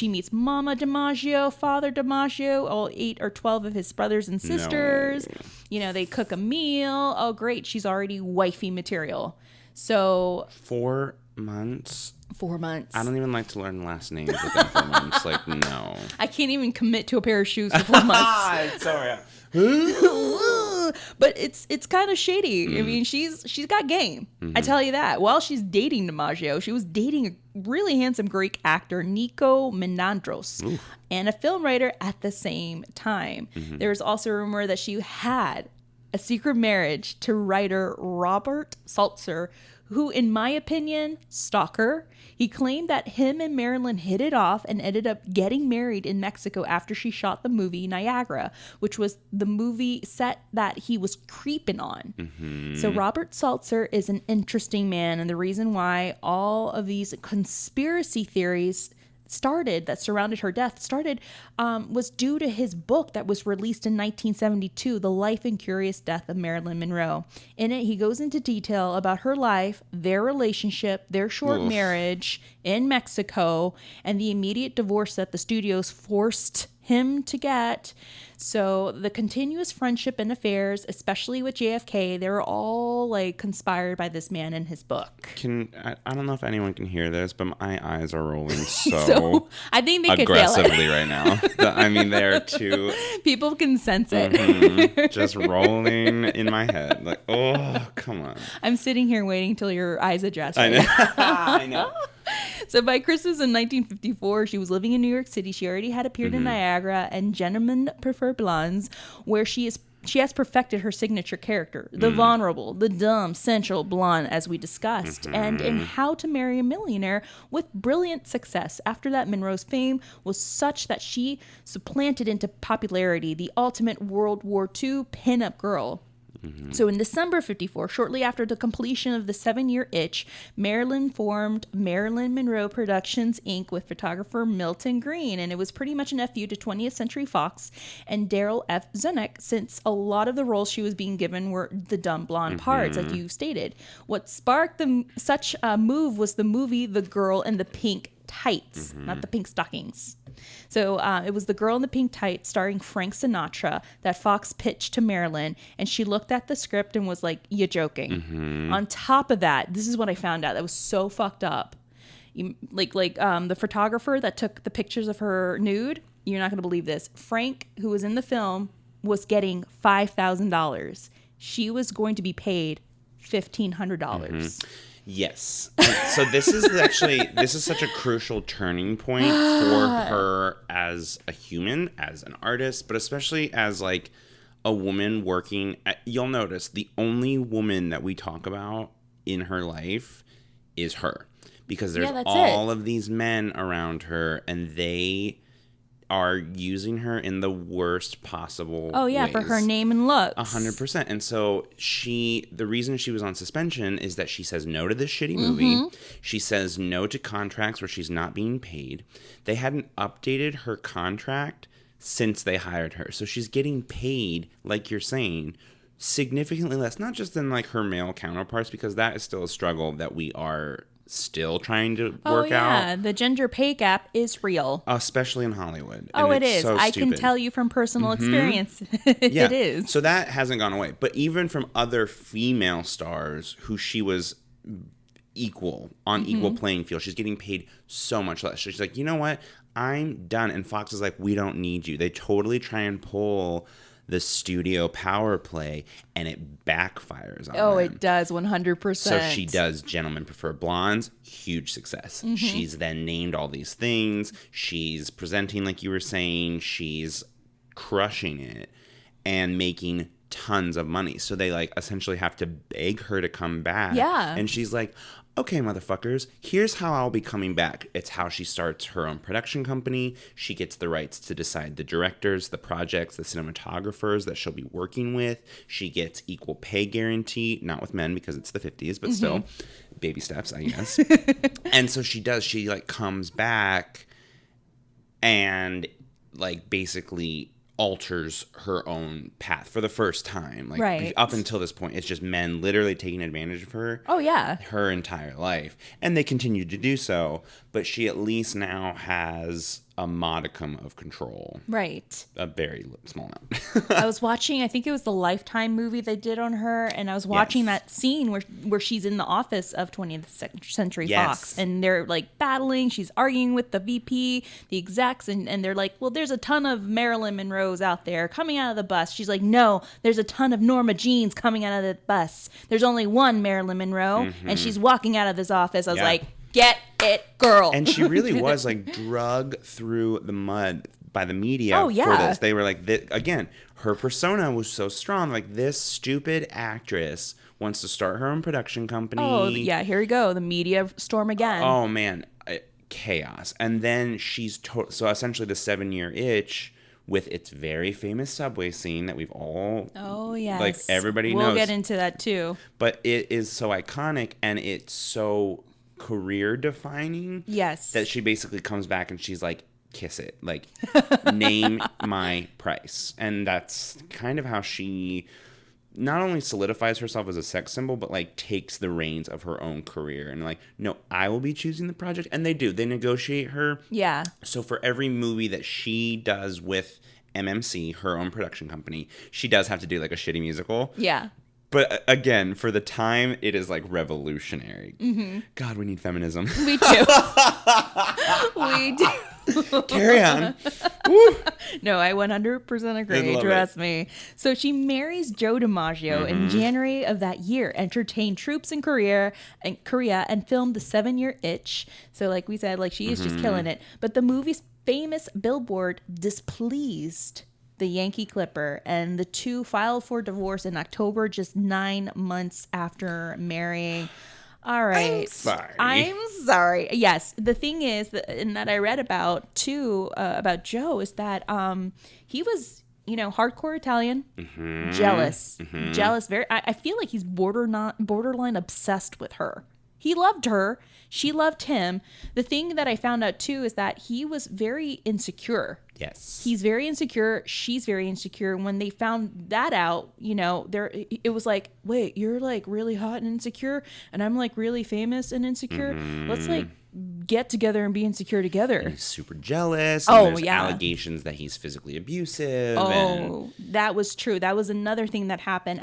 meets Mama DiMaggio, Father DiMaggio, all 8 or 12 of his brothers and sisters. No. You know, they cook a meal. Oh, great. She's already wifey material. So 4 months. 4 months. I don't even like to learn last names within 4 months. Like, no. I can't even commit to a pair of shoes for 4 months. Sorry. But it's kind of shady. I mean, she's got game. I tell you that. While she's dating DiMaggio, she was dating a really handsome Greek actor, Nikos Menandros, and a film writer at the same time. There was also a rumor that she had a secret marriage to writer Robert Saltzer, who, in my opinion, stalker. He claimed that him and Marilyn hit it off and ended up getting married in Mexico after she shot the movie Niagara, which was the movie set that he was creeping on. So Robert Saltzer is an interesting man, and the reason why all of these conspiracy theories that surrounded her death was due to his book that was released in 1972, The Life and Curious Death of Marilyn Monroe. In it, he goes into detail about her life, their relationship, their short marriage in Mexico, and the immediate divorce that the studios forced him to get. So the continuous friendship and affairs, especially with JFK, they were all like conspired by this man in his book. I don't know if anyone can hear this, but my eyes are rolling so, I think they aggressively right now. I mean, they're too... People can sense it. Mm-hmm, just rolling in my head. Like, oh, come on. I'm sitting here waiting till your eyes adjust. I know. I know. So by Christmas in 1954, she was living in New York City. She already had appeared in Niagara and Gentlemen Prefer Blondes, where she has perfected her signature character, the vulnerable, the dumb, sensual blonde, as we discussed, and in How to Marry a Millionaire with brilliant success. After that, Monroe's fame was such that she supplanted into popularity the ultimate World War II pinup girl. So in December 54, shortly after the completion of the 7-year itch, Marilyn formed Marilyn Monroe Productions, Inc. with photographer Milton Green. And it was pretty much an FU to 20th Century Fox and Daryl F. Zanuck, since a lot of the roles she was being given were the dumb blonde parts, as you stated. What sparked such a move was the movie The Girl in the Pink Tights, not the pink stockings. So it was The Girl in the Pink Tights starring Frank Sinatra that Fox pitched to Marilyn, and she looked at the script and was like, "You're joking." On top of that, this is what I found out that was so fucked up. The photographer that took the pictures of her nude, you're not going to believe this. Frank, who was in the film, was getting $5,000. She was going to be paid $1,500. Yes. So this is such a crucial turning point for her as a human, as an artist, but especially as like a woman working at, you'll notice the only woman that we talk about in her life is her, because there's all of these men around her and they are using her in the worst possible ways. For her name and looks. 100%. And so the reason she was on suspension is that she says no to this shitty movie. She says no to contracts where she's not being paid. They hadn't updated her contract since they hired her. So she's getting paid, like you're saying, significantly less, not just than like her male counterparts, because that is still a struggle that we are still trying to work out. The gender pay gap is real. Especially in Hollywood. It is. So I can tell you from personal experience. It is. So that hasn't gone away. But even from other female stars who she was equal playing field, she's getting paid so much less. She's like, you know what? I'm done. And Fox is like, we don't need you. They totally try and pull the studio power play, and it backfires on them. It does, 100%. So she does Gentlemen Prefer Blondes, huge success. She's then named all these things. She's presenting, like you were saying. She's crushing it and making tons of money. So they like essentially have to beg her to come back. Yeah. And she's like, okay, motherfuckers, here's how I'll be coming back. It's how she starts her own production company. She gets the rights to decide the directors, the projects, the cinematographers that she'll be working with. She gets equal pay guarantee, not with men because it's the 50s, but still, baby steps, I guess. And so she like comes back and like basically alters her own path for the first time. Like up until this point, it's just men literally taking advantage of her. Her entire life. And they continue to do so, but she at least now has a modicum of control. Right. A very small amount. I was watching, I think it was the Lifetime movie they did on her, and I was watching that scene where she's in the office of 20th Century Fox, and they're like battling, she's arguing with the VP, the execs, and they're like, well, there's a ton of Marilyn Monroes out there coming out of the bus. She's like, no, there's a ton of Norma Jeans coming out of the bus. There's only one Marilyn Monroe, and she's walking out of this office. I was like, get it, girl. And she really was like drug through the mud by the media for this. They were like, again, her persona was so strong. Like, this stupid actress wants to start her own production company. Oh, yeah, here we go. The media storm again. Oh, man. Chaos. And then she's so essentially the 7-year itch with its very famous subway scene that we've all... Oh, yes. Like, everybody knows. We'll get into that, too. But it is so iconic, and it's so career defining that she basically comes back and she's like, kiss it, like, name my price. And that's kind of how she not only solidifies herself as a sex symbol, but like takes the reins of her own career and like, no, I will be choosing the project. And they do. They negotiate her. Yeah. So for every movie that she does with MMC, her own production company, she does have to do like a shitty musical. Yeah. But again, for the time, it is like revolutionary. Mm-hmm. God, we need feminism. We do. We do. Carry on. Woo. No, I 100% agree. Trust me. So she marries Joe DiMaggio in January of that year, entertained troops in Korea, and filmed The 7-Year Itch. So like we said, like she is just killing it. But the movie's famous billboard displeased the Yankee Clipper, and the two filed for divorce in October, just 9 months after marrying. All right. I'm sorry. Yes. The thing is, and that I read about too, about Joe, is that he was, hardcore Italian, jealous, very, I feel like he's borderline obsessed with her. He loved her. She loved him. The thing that I found out too is that he was very insecure. Yes. He's very insecure. She's very insecure. When they found that out, it was like, wait, you're like really hot and insecure, and I'm like really famous and insecure. Let's like get together and be insecure together. And he's super jealous. Oh, and there's yeah. allegations that he's physically abusive. Oh, that was true. That was another thing that happened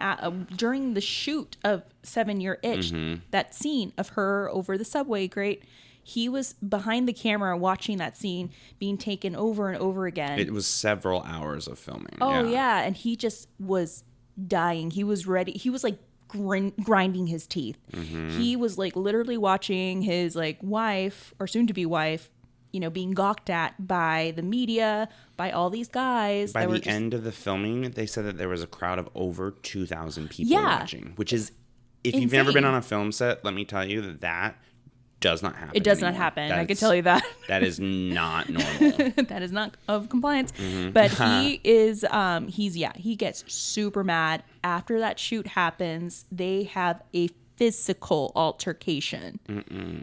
during the shoot of 7-Year Itch. That scene of her over the subway grate. He was behind the camera watching that scene being taken over and over again. It was several hours of filming. Oh, yeah. And he just was dying. He was ready. He was like grinding his teeth. He was like literally watching his like wife or soon to be wife, being gawked at by the media, by all these guys. By the end of the filming, they said that there was a crowd of over 2,000 people watching, which is, if you've never been on a film set, let me tell you that does not happen. It does not happen. I can tell you that. That is not normal. That is not of compliance. But he is, he gets super mad. After that shoot happens, they have a physical altercation.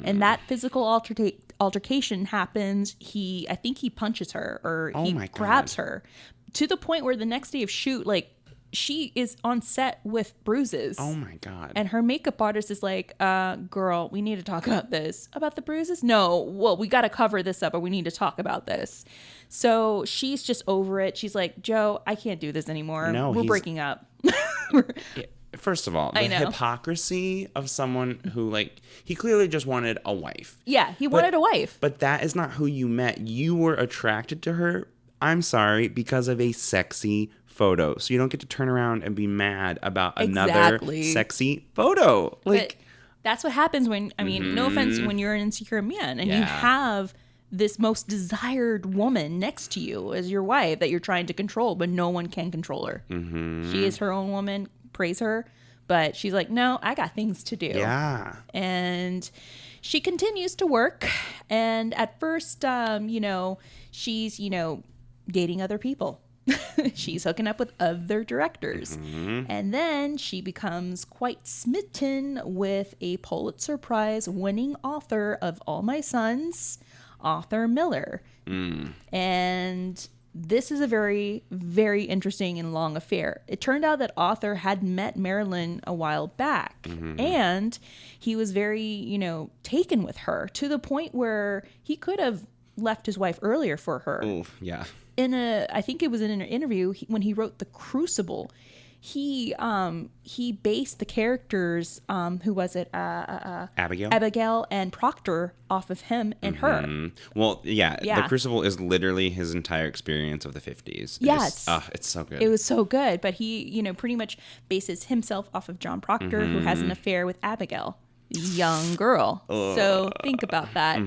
And that physical altercation happens. I think he punches her or he grabs her to the point where the next day of shoot, like, she is on set with bruises. Oh my God. And her makeup artist is like, girl, we need to talk about this. About the bruises? No. Well, we got to cover this up, or we need to talk about this. So she's just over it. She's like, Joe, I can't do this anymore. No, we're breaking up. First of all, the hypocrisy of someone who, like, he clearly just wanted a wife. Yeah, he wanted a wife. But that is not who you met. You were attracted to her, I'm sorry, because of a sexy photo. So you don't get to turn around and be mad about another sexy photo. Like, but that's what happens when, no offense, when you're an insecure man and you have this most desired woman next to you as your wife that you're trying to control, but no one can control her. She is her own woman. Praise her. But she's like, no, I got things to do. Yeah. And she continues to work. And at first, she's, dating other people. She's hooking up with other directors. And then she becomes quite smitten with a Pulitzer Prize winning author of All My Sons, Arthur Miller. And this is a very, very interesting and long affair. It turned out that Arthur had met Marilyn a while back. And he was very, taken with her to the point where he could have left his wife earlier for her. Oh, yeah. I think it was in an interview when he wrote The Crucible, he based the characters, who was it? Abigail and Proctor off of him and her. Well, yeah, The Crucible is literally his entire experience of the 50s. Yes. It's so good. It was so good, but he, pretty much bases himself off of John Proctor, who has an affair with Abigail, young girl. So think about that.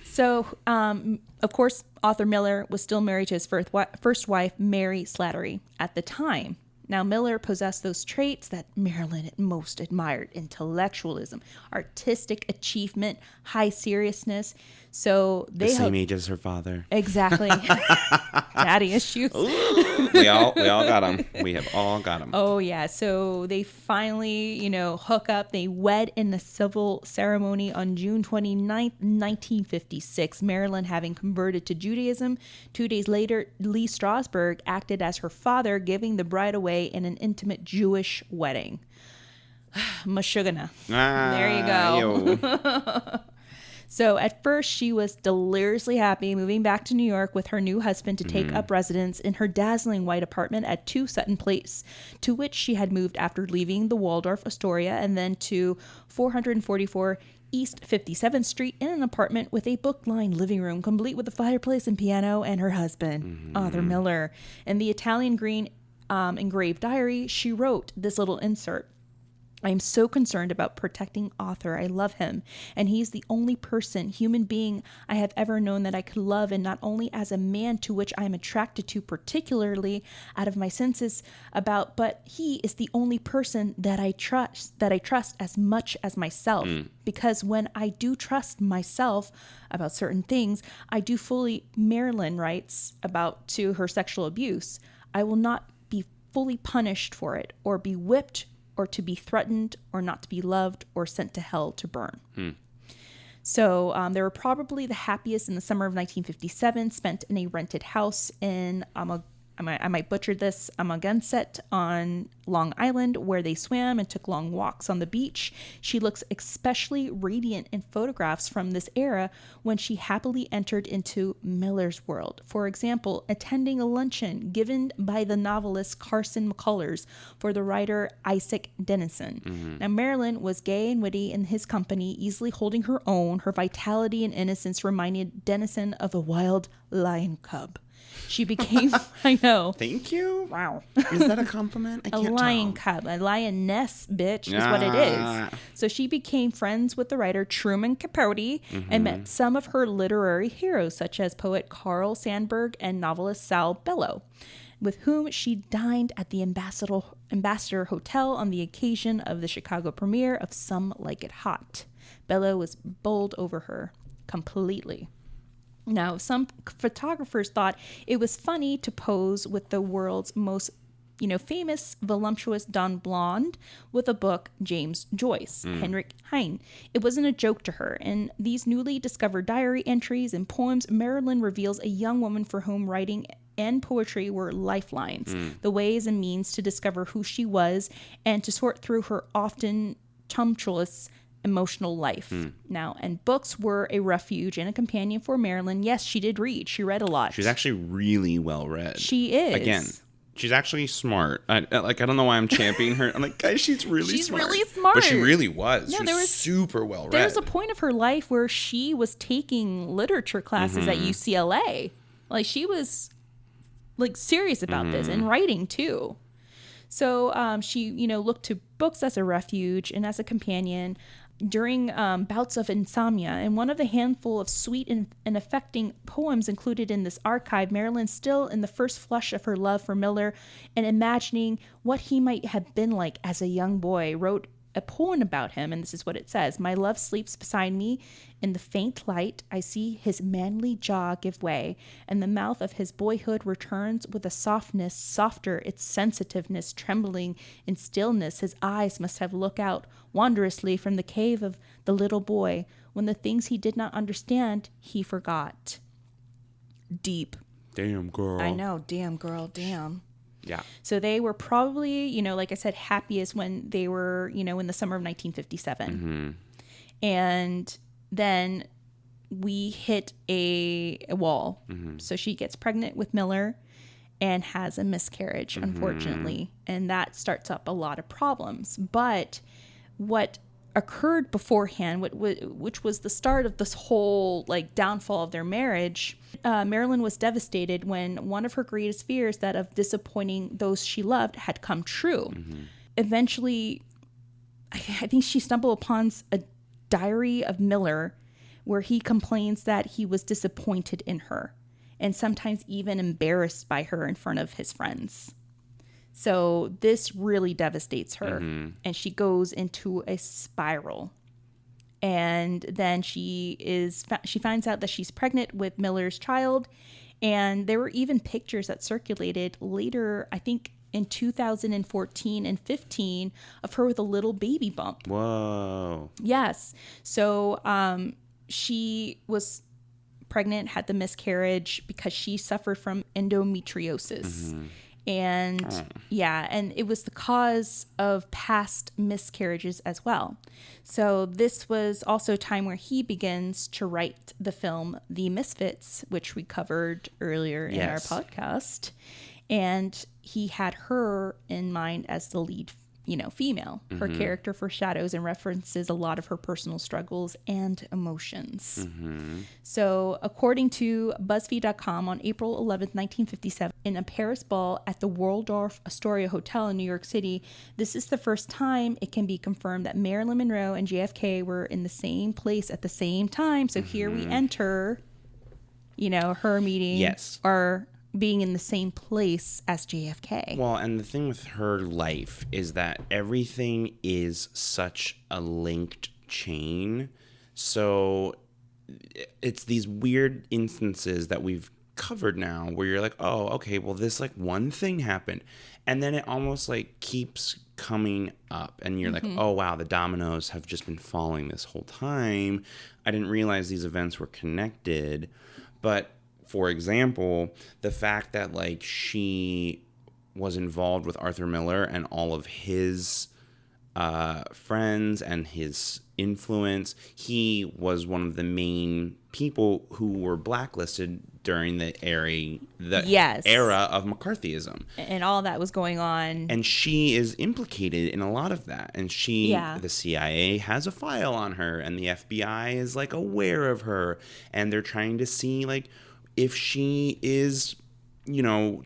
So, of course, Arthur Miller was still married to his first wife, Mary Slattery, at the time. Now, Miller possessed those traits that Marilyn most admired: intellectualism, artistic achievement, high seriousness. So they the same age as her father. Exactly. Daddy issues. we all got them. We have all got them. Oh yeah. So they finally, hook up. They wed in the civil ceremony on June 29th, 1956. Marilyn having converted to Judaism. 2 days later, Lee Strasberg acted as her father, giving the bride away away in an intimate Jewish wedding. Mashugana. There you go. So at first she was deliriously happy moving back to New York with her new husband to take up residence in her dazzling white apartment at 2 Sutton Place, to which she had moved after leaving the Waldorf Astoria, and then to 444 East 57th Street in an apartment with a book-lined living room complete with a fireplace and piano, and her husband, Arthur Miller. In the Italian green engraved diary, she wrote this little insert. I am so concerned about protecting Arthur. I love him, and he's the only human being I have ever known that I could love, and not only as a man to which I am attracted to particularly out of my senses about, but he is the only person that I trust as much as myself. Because when I do trust myself about certain things, I do fully, Marilyn writes about to her sexual abuse, I will not be fully punished for it, or be whipped, or to be threatened, or not to be loved, or sent to hell to burn. So they were probably the happiest in the summer of 1957, spent in a rented house in I might butcher this, Amagansett on Long Island, where they swam and took long walks on the beach. She looks especially radiant in photographs from this era when she happily entered into Miller's world. For example, attending a luncheon given by the novelist Carson McCullers for the writer Isaac Dennison. Now, Marilyn was gay and witty in his company, easily holding her own. Her vitality and innocence reminded Dennison of a wild lion cub. She became, I know. Thank you. Wow. Is that a compliment? I can't a lion tell. cub, a lioness, bitch, is what it is. So she became friends with the writer Truman Capote and met some of her literary heroes, such as poet Carl Sandburg and novelist Sal Bellow, with whom she dined at the Ambassador Hotel on the occasion of the Chicago premiere of Some Like It Hot. Bellow was bowled over her completely. Now, some photographers thought it was funny to pose with the world's most, famous, voluptuous Don Blonde with a book, James Joyce, Henrik Heine. It wasn't a joke to her. In these newly discovered diary entries and poems, Marilyn reveals a young woman for whom writing and poetry were lifelines, the ways and means to discover who she was and to sort through her often tumultuous emotional life. Now, and books were a refuge and a companion for Marilyn. Yes, she did read. She read a lot. She's actually really well read. She is. Again, she's actually smart. I don't know why I'm championing her. I'm like, guys, she's really smart. She's really smart. But she really was. No, she was super well read. There was a point of her life where she was taking literature classes at UCLA. Like, she was, serious about this, and writing, too. So she, looked to books as a refuge and as a companion during bouts of insomnia. And one of the handful of sweet and affecting poems included in this archive, Marilyn, still in the first flush of her love for Miller and imagining what he might have been like as a young boy, wrote a poem about him, and this is what it says. My love sleeps beside me. In the faint light, I see his manly jaw give way, and the mouth of his boyhood returns with a softness softer, its sensitiveness trembling in stillness. His eyes must have looked out wondrously from the cave of the little boy, when the things he did not understand, he forgot. Deep. Damn, girl. I know. Damn, girl. Damn. Yeah. So they were probably, like I said, happiest when they were, in the summer of 1957. And then we hit a wall. So she gets pregnant with Miller and has a miscarriage, unfortunately. And that starts up a lot of problems. But what occurred beforehand, which was the start of this whole downfall of their marriage, Marilyn was devastated when one of her greatest fears, that of disappointing those she loved, had come true. Eventually, I think she stumbled upon a diary of Miller where he complains that he was disappointed in her and sometimes even embarrassed by her in front of his friends. So this really devastates her, and she goes into a spiral. And then she finds out that she's pregnant with Miller's child, and there were even pictures that circulated later, I think in 2014 and 15, of her with a little baby bump. Whoa. Yes. So she was pregnant, had the miscarriage because she suffered from endometriosis. And and it was the cause of past miscarriages as well. So this was also a time where he begins to write the film The Misfits, which we covered earlier in our podcast. And he had her in mind as the lead, female. Her character foreshadows and references a lot of her personal struggles and emotions. So according to BuzzFeed.com, on April 11th, 1957, in a Paris ball at the Waldorf Astoria Hotel in New York City, this is the first time it can be confirmed that Marilyn Monroe and JFK were in the same place at the same time. So here we enter, her meeting or being in the same place as JFK. Well, and the thing with her life is that everything is such a linked chain. So it's these weird instances that we've covered now where you're like, oh, okay, well, this like one thing happened. And then it almost like keeps coming up and you're like, oh, wow, the dominoes have just been falling this whole time. I didn't realize these events were connected. But for example, the fact that like she was involved with Arthur Miller and all of his friends and his influence, he was one of the main people who were blacklisted during the era of McCarthyism. And all that was going on. And she is implicated in a lot of that. And the CIA has a file on her and the FBI is like aware of her. And they're trying to see like, if she is,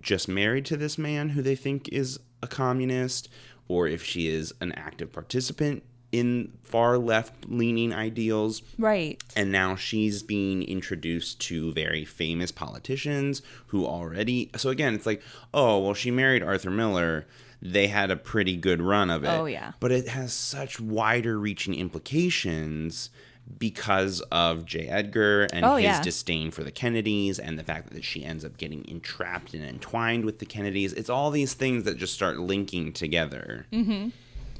just married to this man who they think is a communist, or if she is an active participant in far left-leaning ideals. Right. And now she's being introduced to very famous politicians who already... So again, it's like, oh, well, she married Arthur Miller. They had a pretty good run of it. Oh, yeah. But it has such wider-reaching implications because of J. Edgar and his disdain for the Kennedys and the fact that she ends up getting entrapped and entwined with the Kennedys. It's all these things that just start linking together. Mm-hmm.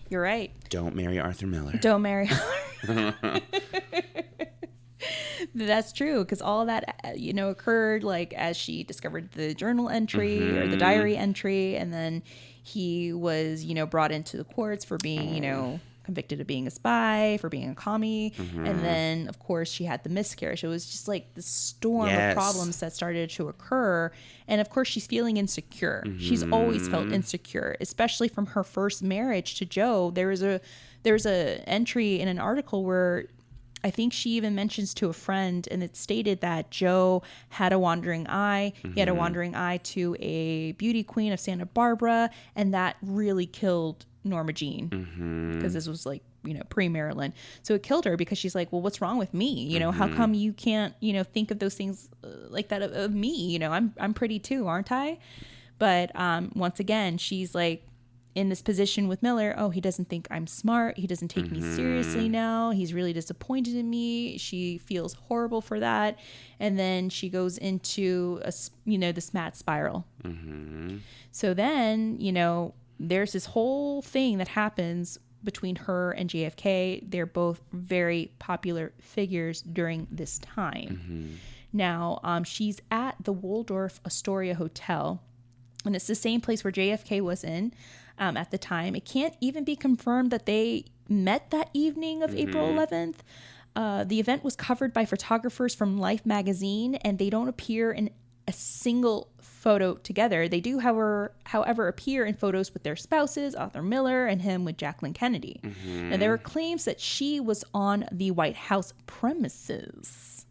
You're right. Don't marry Arthur Miller. Don't marry Arthur. That's true, because all that, occurred like as she discovered the journal entry or the diary entry, and then he was, brought into the courts for being, convicted of being a spy, for being a commie. And then, of course, she had the miscarriage. It was just like the storm of problems that started to occur. And of course, she's feeling insecure. She's always felt insecure, especially from her first marriage to Joe. There was a entry in an article where I think she even mentions to a friend, and it stated that Joe had a wandering eye. He had a wandering eye to a beauty queen of Santa Barbara, and that really killed Norma Jean, because this was like, pre-Marilyn. So it killed her because she's like, well, what's wrong with me? How come you can't, think of those things like that of me? I'm pretty too, aren't I? But once again, she's like in this position with Miller. Oh, he doesn't think I'm smart. He doesn't take me seriously now. He's really disappointed in me. She feels horrible for that. And then she goes into this mad spiral. So then, there's this whole thing that happens between her and JFK. They're both very popular figures during this time. Now, she's at the Waldorf Astoria Hotel, and it's the same place where JFK was in at the time. It can't even be confirmed that they met that evening of April 11th. The event was covered by photographers from Life magazine, and they don't appear in a single photo together. They do, however, appear in photos with their spouses, Arthur Miller and him with Jacqueline Kennedy. Now, there were claims that she was on the White House premises.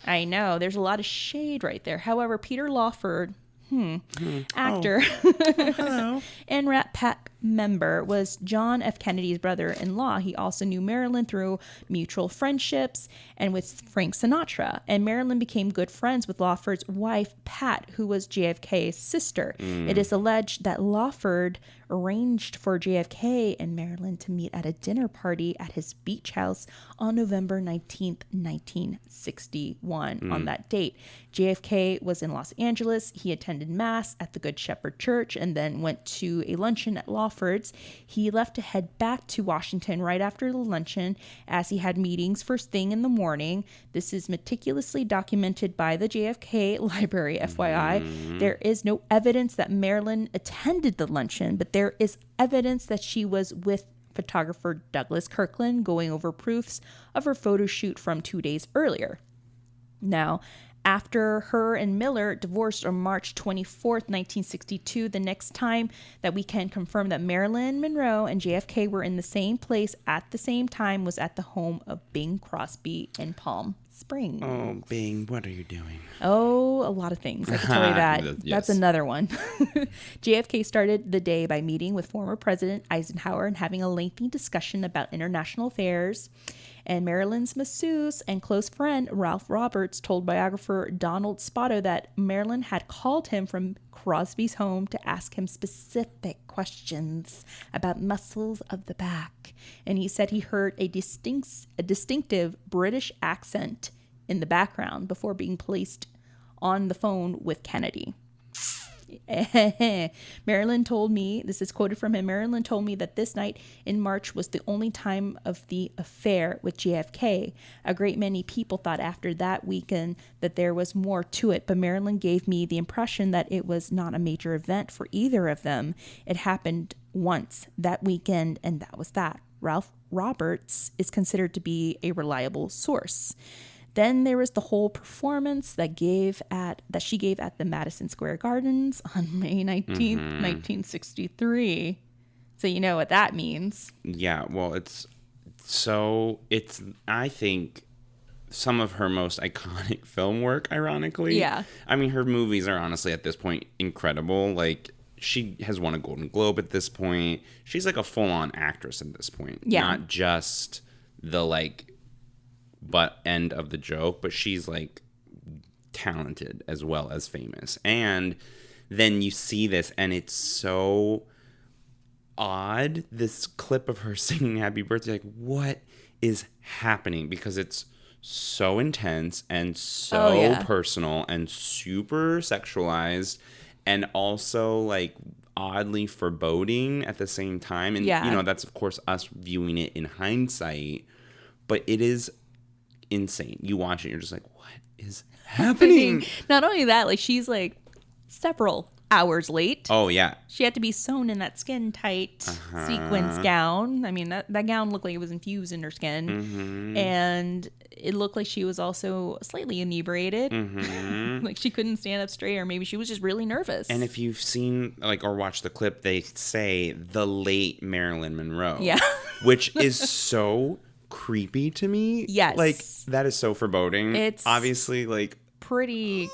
I know, there's a lot of shade right there. However, Peter Lawford, actor, and Rat Pack member, was John F. Kennedy's brother-in-law. He also knew Marilyn through mutual friendships and with Frank Sinatra. And Marilyn became good friends with Lawford's wife, Pat, who was JFK's sister. It is alleged that Lawford arranged for JFK and Marilyn to meet at a dinner party at his beach house on November 19th, 1961. On that date, JFK was in Los Angeles. He attended Mass at the Good Shepherd Church and then went to a luncheon luncheon at Lawford's. He left to head back to Washington right after the luncheon, as he had meetings first thing in the morning. This is meticulously documented by the JFK Library, FYI. There is no evidence that Marilyn attended the luncheon, but there is evidence that she was with photographer Douglas Kirkland going over proofs of her photo shoot from 2 days earlier. Now, after her and Miller divorced on March 24th, 1962, the next time that we can confirm that Marilyn Monroe and JFK were in the same place at the same time was at the home of Bing Crosby in Palm Springs. Oh, Bing, what are you doing? Oh, a lot of things. I can tell you that. Yes. That's another one. JFK started the day by meeting with former President Eisenhower and having a lengthy discussion about international affairs. And Marilyn's masseuse and close friend Ralph Roberts told biographer Donald Spoto that Marilyn had called him from Crosby's home to ask him specific questions about muscles of the back. And he said he heard a distinctive British accent in the background before being placed on the phone with Kennedy. Marilyn told me, this is quoted from him, Marilyn told me that this night in March was the only time of the affair with JFK. A great many people thought after that weekend that there was more to it, but Marilyn gave me the impression that it was not a major event for either of them. It happened once that weekend, and that was that. Ralph Roberts is considered to be a reliable source. Then there was the whole performance that she gave at the Madison Square Gardens on May 19th, 1963. So you know what that means. Yeah, well, I think some of her most iconic film work, ironically. Yeah. I mean, her movies are honestly at this point incredible. Like, she has won a Golden Globe at this point. She's like a full-on actress at this point. Yeah. Not just the, butt end of the joke, but she's talented as well as famous. And then you see this and it's so odd, this clip of her singing Happy Birthday. What is happening? Because it's so intense and so personal and super sexualized and also oddly foreboding at the same time. And that's of course us viewing it in hindsight, but it is insane. You watch it, you're just like, what is happening? Not only that, she's several hours late. Oh yeah, she had to be sewn in that skin tight sequins gown. I mean, that gown looked like it was infused in her skin, and it looked like she was also slightly inebriated. She couldn't stand up straight, or maybe she was just really nervous. And if you've seen or watched the clip, they say the late Marilyn Monroe, which is so creepy to me. Yes. That is so foreboding. It's obviously pretty,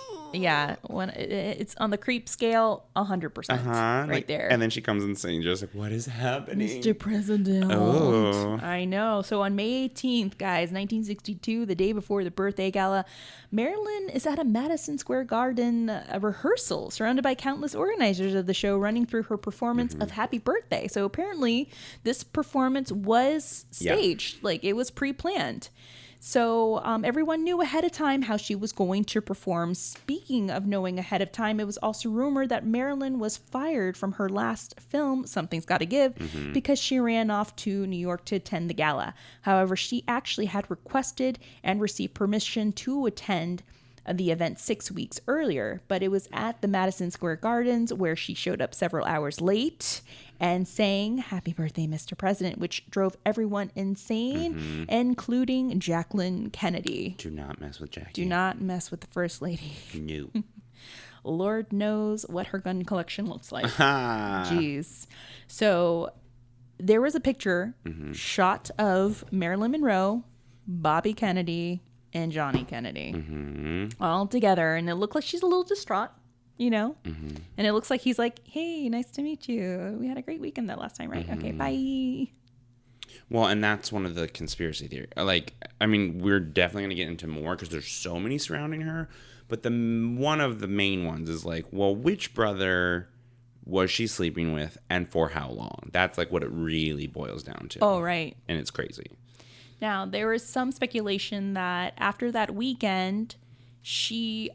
when it's on the creep scale, 100% right there. And then she comes and sings just what is happening? Mr. President. Oh. I know. So on May 18th, guys, 1962, the day before the birthday gala, Marilyn is at a Madison Square Garden rehearsal, surrounded by countless organizers of the show, running through her performance of Happy Birthday. So apparently this performance was staged. It was pre-planned. So everyone knew ahead of time how she was going to perform. Speaking of knowing ahead of time, it was also rumored that Marilyn was fired from her last film, Something's Gotta Give, because she ran off to New York to attend the gala. However, she actually had requested and received permission to attend the event 6 weeks earlier, but it was at the Madison Square Gardens where she showed up several hours late and sang Happy Birthday, Mr. President, which drove everyone insane, including Jacqueline Kennedy. Do not mess with Jackie. Do not mess with the First Lady. No. Lord knows what her gun collection looks like. Jeez. So there was a picture shot of Marilyn Monroe, Bobby Kennedy, and Johnny Kennedy all together, and it looked like she's a little distraught, and it looks like he's like, hey, nice to meet you, we had a great weekend that last time, right? Okay, bye. Well, and that's one of the conspiracy theories. We're definitely going to get into more because there's so many surrounding her, but one of the main ones is which brother was she sleeping with and for how long? That's what it really boils down to. Oh, right. And it's crazy. Now, there was some speculation that after that weekend,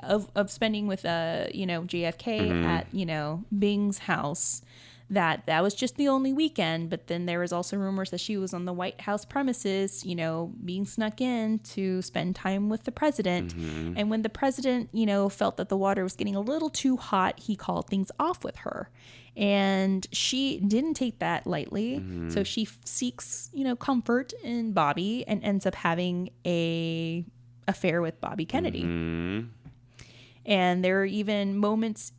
of spending with JFK at Bing's house, that was just the only weekend. But then there was also rumors that she was on the White House premises, you know, being snuck in to spend time with the president. Mm-hmm. And when the president, you know, felt that the water was getting a little too hot, he called things off with her. And she didn't take that lightly. Mm-hmm. So she seeks, you know, comfort in Bobby and ends up having a affair with Bobby Kennedy. Mm-hmm. And there are even moments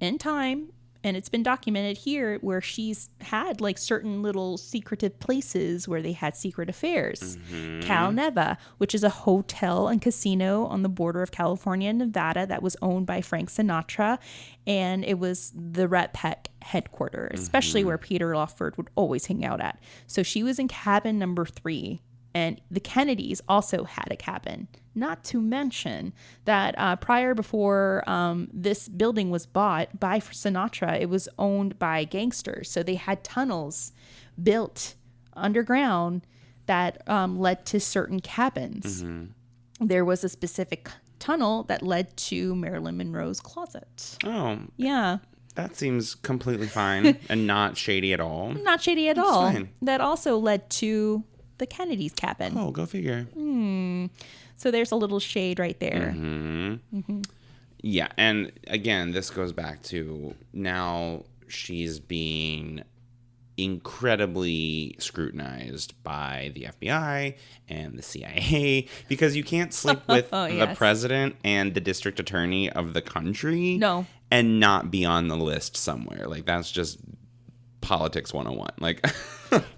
in time, and it's been documented here, where she's had like certain little secretive places where they had secret affairs. Mm-hmm. Cal Neva, which is a hotel and casino on the border of California and Nevada that was owned by Frank Sinatra. And it was the Rat Pack headquarters, especially where Peter Lawford would always hang out at. So she was in cabin number 3. And the Kennedys also had a cabin. Not to mention that before this building was bought by Sinatra, it was owned by gangsters. So they had tunnels built underground that led to certain cabins. Mm-hmm. There was a specific tunnel that led to Marilyn Monroe's closet. Oh. Yeah. That seems completely fine and not shady at all. Not shady at That's all. fine. That also led to the Kennedys' cabin. Oh, go figure. So there's a little shade right there. Mm-hmm. Mm-hmm. Yeah, and again, this goes back to now she's being incredibly scrutinized by the FBI and the CIA because you can't sleep with the president and the district attorney of the country and not be on the list somewhere. Like, that's just politics 101. Like,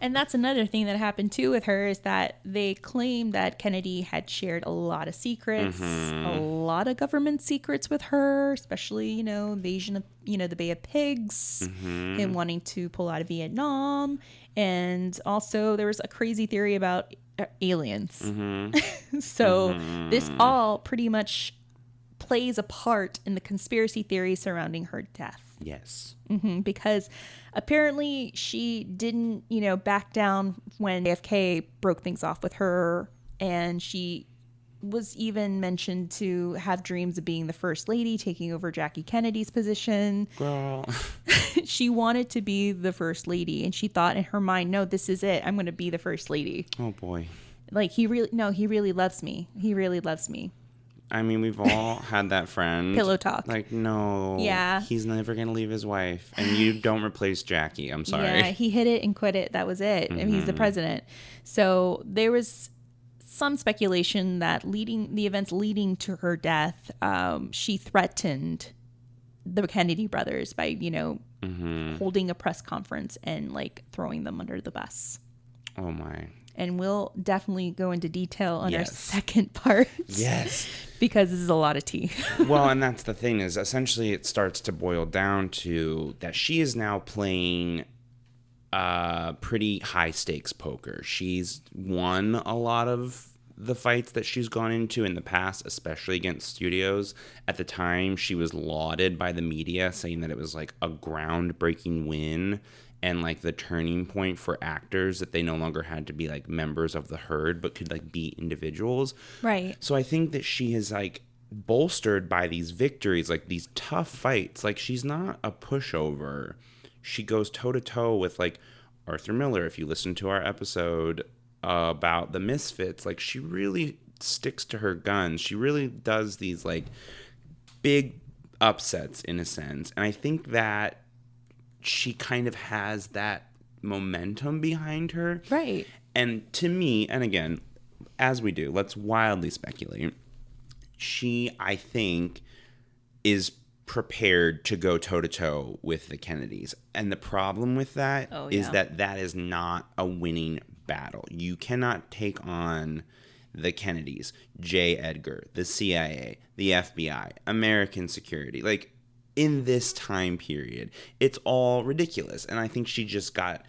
and that's another thing that happened too with her, is that they claim that Kennedy had shared a lot of secrets, a lot of government secrets with her, especially, you know, invasion of, you know, the Bay of Pigs, him wanting to pull out of Vietnam. And also there was a crazy theory about aliens. So this all pretty much plays a part in the conspiracy theory surrounding her death. yes. Because apparently she didn't, you know, back down when AFK broke things off with her. And she was even mentioned to have dreams of being the first lady, taking over Jackie Kennedy's position. Girl. She wanted to be the first lady. And she thought in her mind, no, this is it. I'm going to be the first lady. Oh, boy. Like, he really loves me. He really loves me. I mean, we've all had that friend. Pillow talk. Like, no. Yeah. He's never going to leave his wife. And you don't replace Jackie. I'm sorry. Yeah, he hit it and quit it. That was it. I mean, he's the president. So there was some speculation that the events leading to her death, she threatened the Kennedy brothers by, you know, holding a press conference and like throwing them under the bus. Oh, my. And we'll definitely go into detail on our second part. Yes. Because this is a lot of tea. Well, and that's the thing, is essentially it starts to boil down to that she is now playing pretty high stakes poker. She's won a lot of the fights that she's gone into in the past, especially against studios. At the time, she was lauded by the media, saying that it was like a groundbreaking win and like the turning point for actors, that they no longer had to be like members of the herd, but could like be individuals. Right. So I think that she is like bolstered by these victories, like these tough fights. Like, she's not a pushover. She goes toe to toe with like Arthur Miller. If you listen to our episode about the Misfits, like, she really sticks to her guns. She really does these like big upsets in a sense. And I think that she kind of has that momentum behind her. Right. And to me, and again, as we do, let's wildly speculate, she, I think, is prepared to go toe-to-toe with the Kennedys. And the problem with that is that is not a winning battle. You cannot take on the Kennedys, J. Edgar, the CIA, the FBI, American security. Like, in this time period, it's all ridiculous. And I think she just got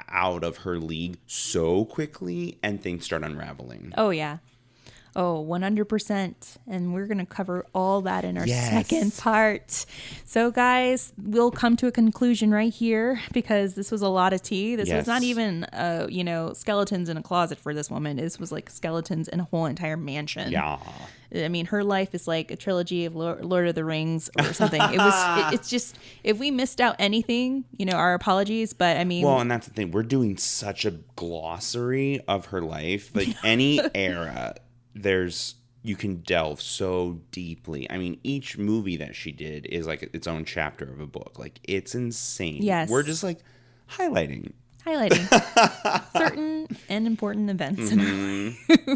out of her league so quickly and things start unraveling. Oh, yeah. Oh, 100%. And we're going to cover all that in our second part. So, guys, we'll come to a conclusion right here because this was a lot of tea. This was not even, skeletons in a closet for this woman. This was like skeletons in a whole entire mansion. Yeah. I mean, her life is like a trilogy of Lord of the Rings or something. It's just, if we missed out anything, our apologies. But I mean, well, and that's the thing. We're doing such a glossary of her life. Like any era, you can delve so deeply. I mean, each movie that she did is like its own chapter of a book. Like, it's insane. Yes. We're just like highlighting certain and important events. Mm-hmm.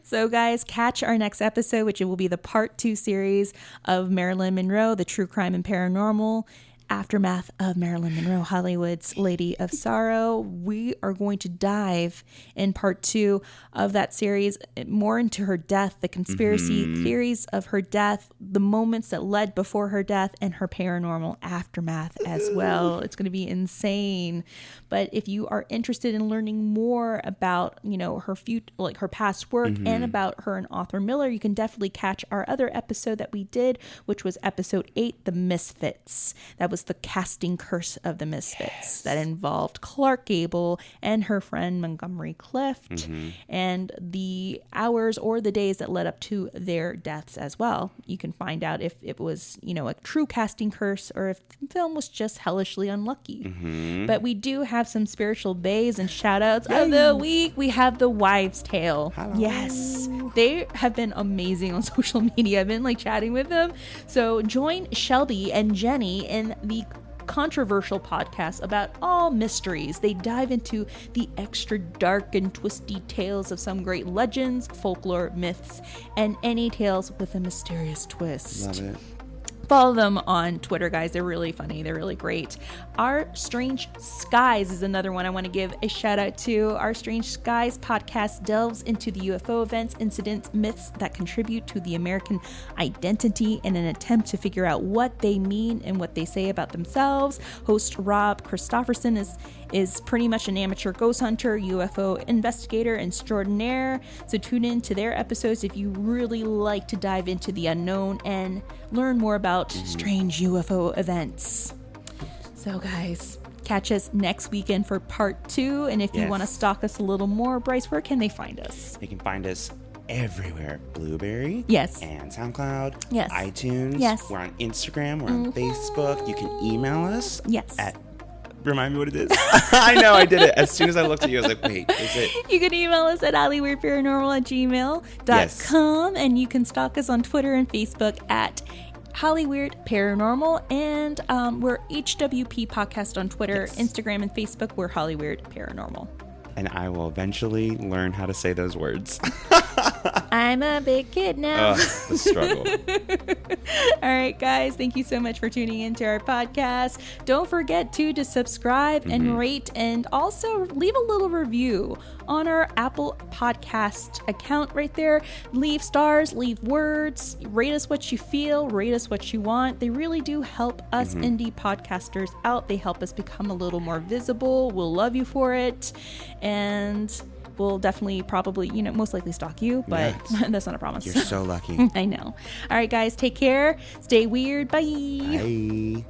So guys, catch our next episode, which will be the part 2 series of Marilyn Monroe, the true crime and paranormal aftermath of Marilyn Monroe, Hollywood's Lady of Sorrow. We are going to dive in part 2 of that series more into her death, the conspiracy theories of her death, the moments that led before her death, and her paranormal aftermath as well. It's going to be insane. But if you are interested in learning more about, her her past work and about her and Arthur Miller, you can definitely catch our other episode that we did, which was episode 8, The Misfits. That was the casting curse of the Misfits that involved Clark Gable and her friend Montgomery Clift and the hours or the days that led up to their deaths as well. You can find out if it was, a true casting curse or if the film was just hellishly unlucky. But we do have some spiritual bays and shout outs of the week. We have the Wives' Tale. Hello. Yes. They have been amazing on social media. I've been chatting with them. So join Shelby and Jenny in the controversial podcast about all mysteries. They dive into the extra dark and twisty tales of some great legends, folklore, myths, and any tales with a mysterious twist. Love it. Follow them on Twitter, guys. They're really funny. They're really great. Our Strange Skies is another one I want to give a shout out to. Our Strange Skies podcast delves into the UFO events, incidents, myths that contribute to the American identity in an attempt to figure out what they mean and what they say about themselves. Host Rob Christofferson is pretty much an amateur ghost hunter, UFO investigator extraordinaire. So tune in to their episodes if you really like to dive into the unknown and learn more about strange UFO events. So guys, catch us next weekend for part 2. And if you want to stalk us a little more, Bryce, where can they find us? They can find us everywhere. Blueberry. Yes. And SoundCloud. Yes. iTunes. Yes. We're on Instagram. We're on Facebook. You can email us. Yes. Remind me what it is. I know, I did it. As soon as I looked at you, I was like, wait, is it? You can email us at hollyweirdparanormal@gmail.com. And you can stalk us on Twitter and Facebook at Hollyweird Paranormal. And we're HWP Podcast on Twitter, Instagram, and Facebook. We're Hollyweird Paranormal. And I will eventually learn how to say those words. I'm a big kid now. The struggle. All right, guys. Thank you so much for tuning into our podcast. Don't forget to subscribe and rate, and also leave a little review on our Apple Podcast account right there. Leave stars, leave words, rate us what you feel, rate us what you want. They really do help us indie podcasters out. They help us become a little more visible. We'll love you for it. And we'll definitely probably, most likely stalk you, but that's not a promise. You're so lucky. I know. All right, guys, take care. Stay weird. Bye. Bye.